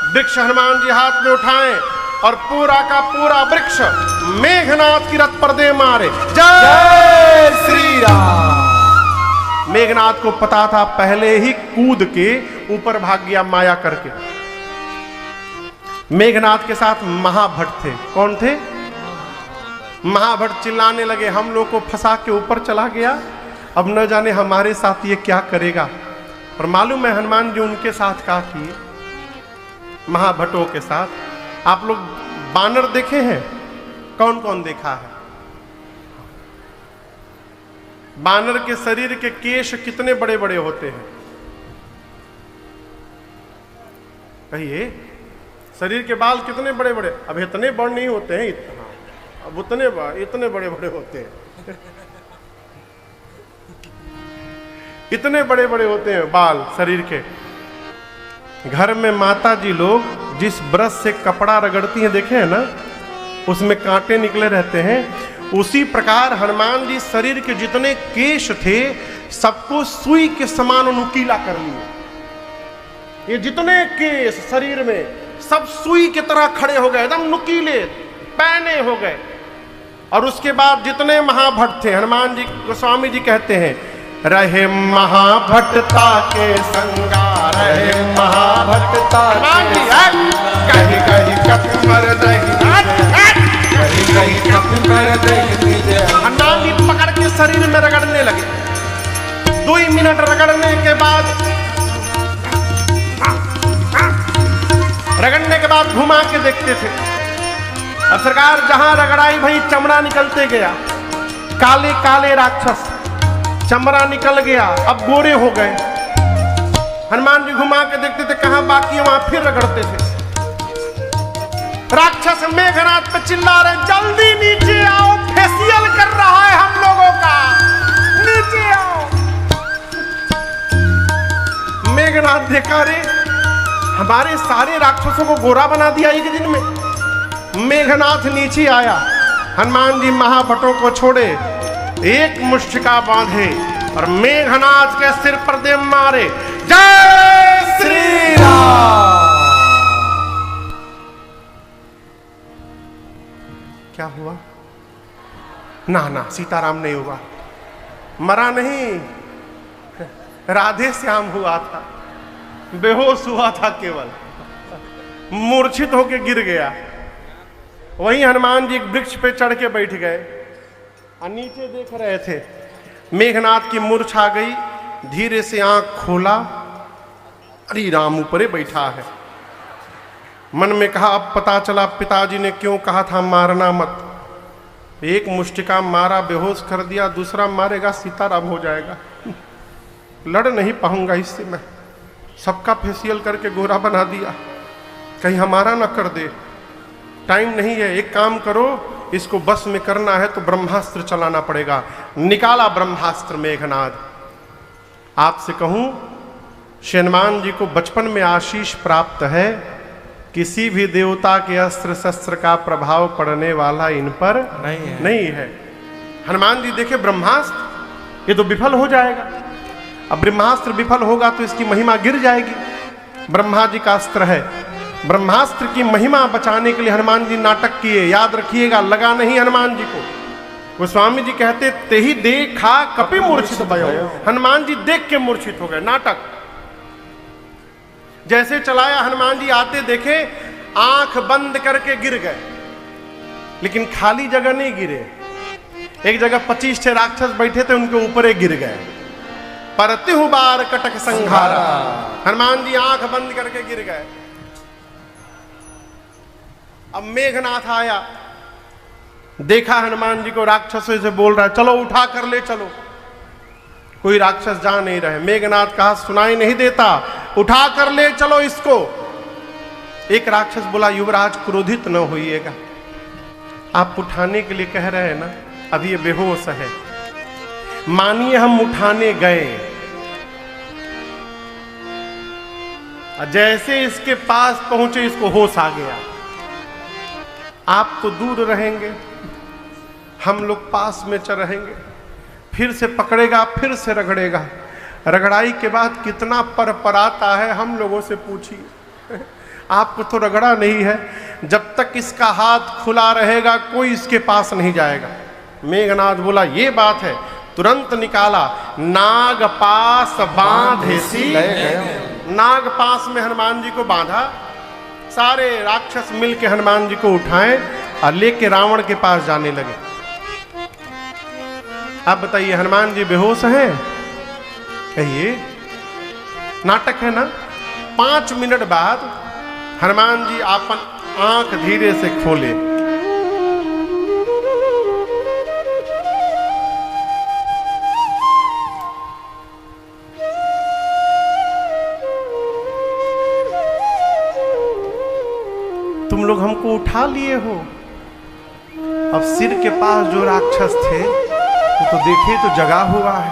वृक्ष हनुमान जी हाथ में उठाएं और पूरा का पूरा वृक्ष मेघनाद की रथ पर दे मारे। जय श्री राम। मेघनाद को पता था, पहले ही कूद के ऊपर भाग गया माया करके। मेघनाद के साथ महाभट्ट थे। कौन थे? महाभट्ट चिल्लाने लगे हम लोग को फंसा के ऊपर चला गया, अब न जाने हमारे साथ ये क्या करेगा। और मालूम है हनुमान जी उनके साथ क्या किए? महाभट्टों के साथ। आप लोग बानर देखे हैं? कौन कौन देखा है? बानर के शरीर के केश कितने बड़े बड़े होते हैं? कहिए। शरीर के बाल कितने बड़े बड़े? अब इतने बड़े नहीं होते हैं, अब इतने बड़े बड़े होते हैं। इतने बड़े बड़े होते हैं बाल शरीर के। घर में माता जी लोग जिस ब्रश से कपड़ा रगड़ती हैं, देखे हैं ना, उसमें कांटे निकले रहते हैं। उसी प्रकार हनुमान जी शरीर के जितने केश थे सबको सुई के समान नुकीला कर लिए। ये जितने केश शरीर में सब सुई की तरह खड़े हो गए, एकदम नुकीले पैने हो गए। और उसके बाद जितने महाभट्ट थे, हनुमान जी गोस्वामी जी कहते हैं रहे महाभट्टता के संगा, रहे महाभट्टता कहीं कहीं कपमर हनुमान जी पकड़ के शरीर में रगड़ने लगे। 2 मिनट रगड़ने के बाद घुमा के देखते थे। अब सरकार जहां रगड़ाई भाई चमड़ा निकलते गया, काले काले राक्षस, चमड़ा निकल गया, अब गोरे हो गए। हनुमान जी घुमा के देखते थे कहां बाकी है, वहां फिर रगड़ते थे। राक्षस मेघनाथ पे चिल्ला रहे, जल्दी नीचे आओ, फेशियल कर रहा है हम लोगों का, नीचे आओ। मेघनाथ देखा, रे हमारे सारे राक्षसों को गोरा बना दिया एक दिन में। मेघनाथ नीचे आया, हनुमान जी महाभटों को छोड़े, एक मुष्टिका बांधे और मेघनाथ के सिर पर दे मारे। जय श्री राम। क्या हुआ? ना ना, सीताराम नहीं हुआ, मरा नहीं, राधे श्याम हुआ था, बेहोश हुआ था, केवल मूर्छित होके गिर गया। वहीं हनुमान जी एक वृक्ष पे चढ़ के बैठ गए और नीचे देख रहे थे। मेघनाथ की मूर्छ आ गई, धीरे से आंख खोला, अरे राम ऊपरे बैठा है। मन में कहा, अब पता चला पिताजी ने क्यों कहा था मारना मत। एक मुष्टिका मारा, बेहोश कर दिया, दूसरा मारेगा सीताराम हो जाएगा, लड़ नहीं पाऊंगा इससे मैं। सबका फेशियल करके गोरा बना दिया, कहीं हमारा ना कर दे। टाइम नहीं है, एक काम करो, इसको बस में करना है तो ब्रह्मास्त्र चलाना पड़ेगा। निकाला ब्रह्मास्त्र मेघनाथ। आपसे कहूं, हनुमान जी को बचपन में आशीष प्राप्त है, किसी भी देवता के अस्त्र शस्त्र का प्रभाव पड़ने वाला इन पर नहीं है। हनुमान जी देखे ब्रह्मास्त्र, ये तो विफल हो जाएगा। अब ब्रह्मास्त्र विफल होगा तो इसकी महिमा गिर जाएगी। ब्रह्मा जी का अस्त्र है, ब्रह्मास्त्र की महिमा बचाने के लिए हनुमान जी नाटक किए। याद रखिएगा, लगा नहीं हनुमान जी को। गोस्वामी जी कहते, ते ही देखा कपि मूर्छित भयो। हनुमान जी देख के मूर्छित हो गए, नाटक जैसे चलाया। हनुमान जी आते देखे, आंख बंद करके गिर गए, लेकिन खाली जगह नहीं गिरे। एक जगह 25 राक्षस बैठे थे, उनके ऊपर गिर गए। परतिहु बार कटक संघारा। हनुमान जी आंख बंद करके गिर गए। अब मेघनाथ आया, देखा हनुमान जी को राक्षसों से बोल रहा है, चलो उठा कर ले चलो। कोई राक्षस जा नहीं रहे। मेघनाथ कहा, सुनाई नहीं देता, उठा कर ले चलो इसको। एक राक्षस बोला, युवराज क्रोधित न होइएगा, आप उठाने के लिए कह रहे हैं ना, अब ये बेहोश है, मानिए हम उठाने गए, जैसे इसके पास पहुंचे इसको होश आ गया। आप तो दूर रहेंगे, हम लोग पास में चल रहेंगे, फिर से पकड़ेगा, फिर से रगड़ेगा। रगड़ाई के बाद कितना परपराता है हम लोगों से पूछिए। आपको तो रगड़ा नहीं है, जब तक इसका हाथ खुला रहेगा कोई इसके पास नहीं जाएगा। मेघनाथ बोला, ये बात है, तुरंत निकाला, नाग पास बांधेसी। नाग पास में हनुमान जी को बांधा। सारे राक्षस मिलके हनुमान जी को उठाएं और लेके रावण के पास जाने लगे। आप बताइए, हनुमान जी बेहोश हैं? कहिए, नाटक है ना। 5 मिनट बाद हनुमान जी अपन आंख धीरे से खोले। तुम लोग हमको उठा लिए हो। अब सिर के पास जो राक्षस थे वो तो देखे तो जगा हुआ है।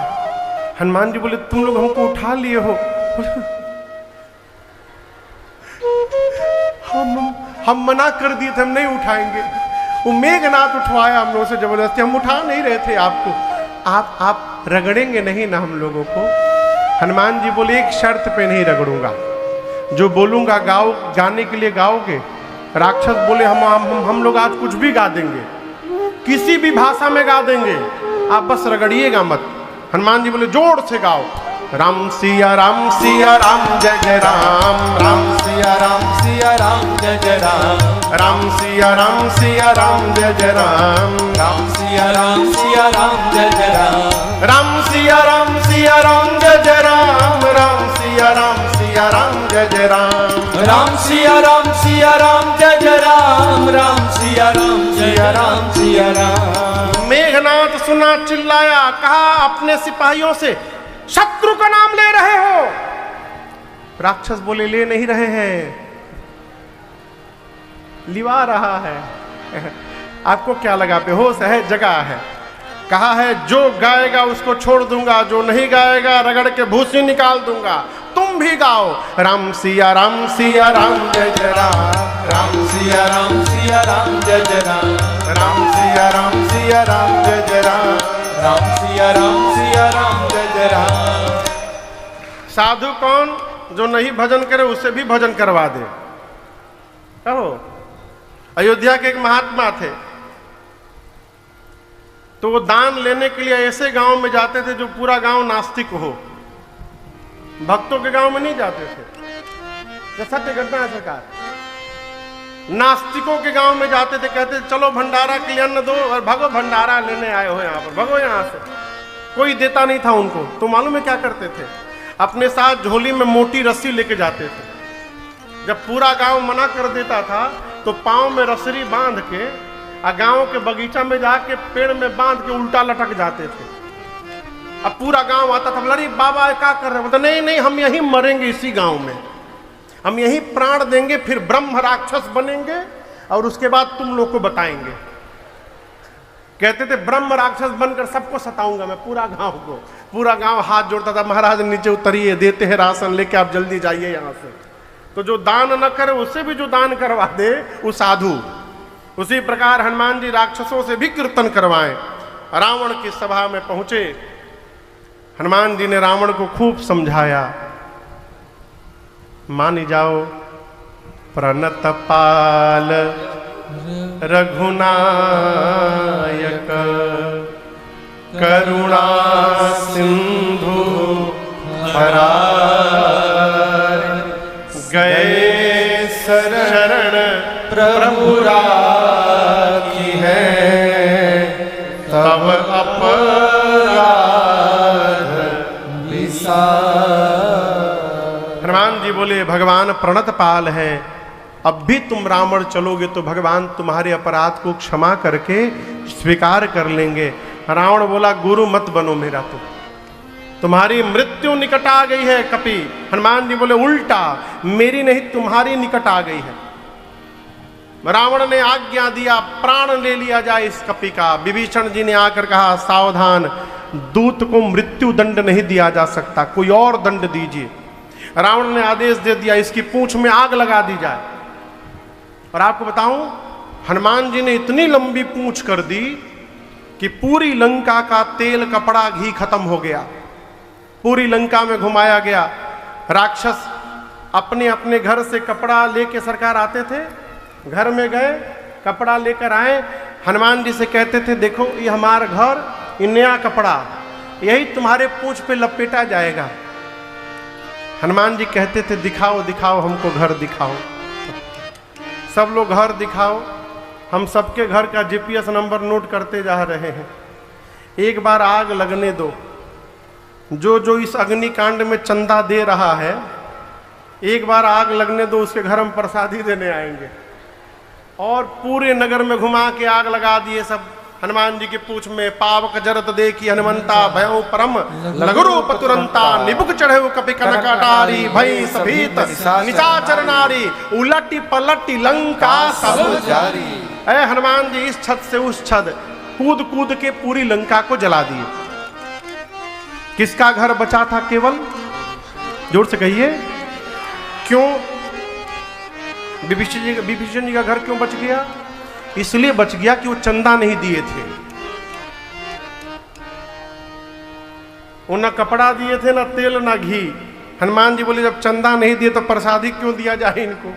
हनुमान जी बोले, तुम लोग हमको उठा लिए हो। हम मना कर दिए थे, हम नहीं उठाएंगे। वो मेघनाथ उठवाया हम लोगों से जबरदस्ती, हम उठा नहीं रहे थे आपको। आप रगड़ेंगे नहीं ना हम लोगों को। हनुमान जी बोले, एक शर्त पे नहीं रगड़ूंगा, जो बोलूंगा गाओ, गाने के लिए गाओगे। राक्षस बोले, हम लोग आज कुछ भी गा देंगे, किसी भी भाषा में गा देंगे, आप बस रगड़िएगा मत। हनुमान जी बोले, जोर से गाओ, राम सिया राम जय जय राम, राम सिया राम जय जय राम, राम सिया राम जय जय राम, राम सिया राम जय जय राम, राम सिया राम जय जय राम, राम सिया राम जय जय राम, राम सिया राम जय जय राम, राम सिया राम। मेघनाथ सुना, चिल्लाया, कहा अपने सिपाहियों से, शत्रु का नाम ले रहे हो? राक्षस बोले ले नहीं रहे हैं, लिवा रहा है। आपको क्या लगा बेहोश है, जगा है। कहा है जो गाएगा उसको छोड़ दूंगा, जो नहीं गाएगा रगड़ के भूसी निकाल दूंगा। तुम भी गाओ राम सिया राम सिया राम जय जय राम, राम सिया राम सिया राम जय जय राम, राम सिया राम सिया राम जय जय राम, राम सिया राम सिया राम जय जय राम। साधु कौन? जो नहीं भजन करे उससे भी भजन करवा दे। कहो अयोध्या के एक महात्मा थे, तो वो दान लेने के लिए ऐसे गांव में जाते थे जो पूरा गांव नास्तिक हो, भक्तों के गांव में नहीं जाते थे। ये सत्य घटना है सरकार। नास्तिकों के गांव में जाते थे, कहते थे चलो भंडारा के लिए अन्न दो, और भगो भंडारा लेने आए हो यहाँ पर, भगो यहाँ से। कोई देता नहीं था उनको। तो मालूम है क्या करते थे? अपने साथ झोली में मोटी रस्सी लेके जाते थे। जब पूरा गांव मना कर देता था तो पांव में रस्सी बांध के गांव के बगीचा में जाके पेड़ में बांध के उल्टा लटक जाते थे। अब पूरा गांव आता था, बोला बाबा क्या कर रहे हो? नहीं नहीं, हम यहीं मरेंगे, इसी गांव में हम यहीं प्राण देंगे, फिर ब्रह्म राक्षस बनेंगे और उसके बाद तुम लोग को बताएंगे। कहते थे ब्रह्म राक्षस बनकर सबको सताऊंगा मैं, पूरा गांव को। पूरा गांव हाथ जोड़ता था, महाराज नीचे उतरिए, देते हैं राशन लेके, आप जल्दी जाइए यहां से। तो जो दान न करे उससे भी जो दान करवा दे वो साधु। उसी प्रकार हनुमान जी राक्षसों से भी कीर्तन करवाएं। रावण की सभा में पहुंचे, हनुमान जी ने रावण को खूब समझाया। मान जाओ प्रणत पाल रघुनायक, करुणा सिंधु हरार, गए शरण प्रभु राखी है, तब अपराध विसार। हनुमान जी बोले भगवान प्रणत पाल है, अब भी तुम रावण चलोगे तो भगवान तुम्हारे अपराध को क्षमा करके स्वीकार कर लेंगे। रावण बोला गुरु मत बनो मेरा, तो तुम्हारी मृत्यु निकट आ गई है कपि। हनुमान जी बोले उल्टा, मेरी नहीं तुम्हारी निकट आ गई है। रावण ने आज्ञा दिया प्राण ले लिया जाए इस कपि का। विभीषण जी ने आकर कहा सावधान, दूत को मृत्यु दंड नहीं दिया जा सकता, कोई और दंड दीजिए। रावण ने आदेश दे दिया इसकी पूंछ में आग लगा दी जाए। और आपको बताऊं, हनुमान जी ने इतनी लंबी पूंछ कर दी कि पूरी लंका का तेल कपड़ा घी खत्म हो गया, पूरी लंका में घुमाया गया। राक्षस अपने अपने घर से कपड़ा लेके सरकार आते थे, घर में गए कपड़ा लेकर आए, हनुमान जी से कहते थे देखो ये हमारा घर, ये नया कपड़ा, यही तुम्हारे पूंछ पे लपेटा जाएगा। हनुमान जी कहते थे दिखाओ दिखाओ हमको घर दिखाओ। सब लोग घर दिखाओ, हम सबके घर का जीपीएस नंबर नोट करते जा रहे हैं। एक बार आग लगने दो, जो जो इस अग्निकांड में चंदा दे रहा है एक बार आग लगने दो, उसके घर हम प्रसादी देने आएंगे। और पूरे नगर में घुमा के आग लगा दिए सब। हनुमान जी की पूंछ में पावक जरत देखी हनुमंता, भयो परम लघुरूप तुरंता, निबुक चढ़े कपि कनक अटारी, भई सभीत निशाचर नारी, उलटी पलटी लंका सब जारी। ऐ हनुमान जी इस छत से उस छत कूद कूद के पूरी लंका को जला दिए। किसका घर बचा था केवल? जोर से कहिए क्यों? विभीषण जी का घर क्यों बच गया? इसलिए बच गया कि वो चंदा नहीं दिए थे, वो ना कपड़ा दिए थे, ना तेल ना घी। हनुमान जी बोले जब चंदा नहीं दिए तो प्रसादी क्यों दिया जाए इनको।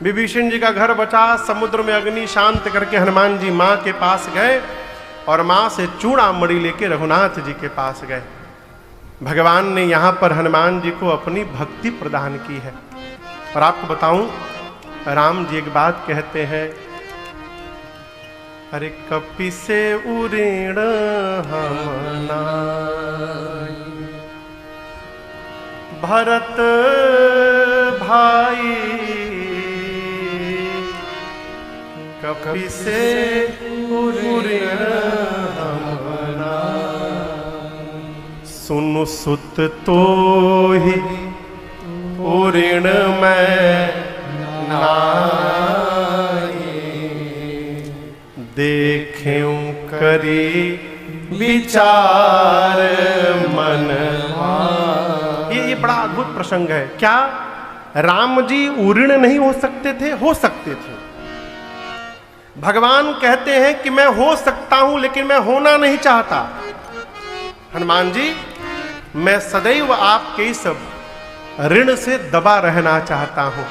विभीषण जी का घर बचा। समुद्र में अग्नि शांत करके हनुमान जी माँ के पास गए और माँ से चूड़ामणि लेके रघुनाथ जी के पास गए। भगवान ने यहाँ पर हनुमान जी को अपनी भक्ति प्रदान की है। और आपको बताऊं, राम जी एक बात कहते हैं, अरे कपि से उऋण हम नाई, भरत भाई कपि से उऋण हम नाई, सुनु सुत तो ही ऋण मैं देख्यूं करी विचार मन। ये बड़ा अद्भुत प्रसंग है। क्या राम जी उऋण नहीं हो सकते थे? हो सकते थे। भगवान कहते हैं कि मैं हो सकता हूं लेकिन मैं होना नहीं चाहता। हनुमान जी, मैं सदैव आपके इस ऋण से दबा रहना चाहता हूं।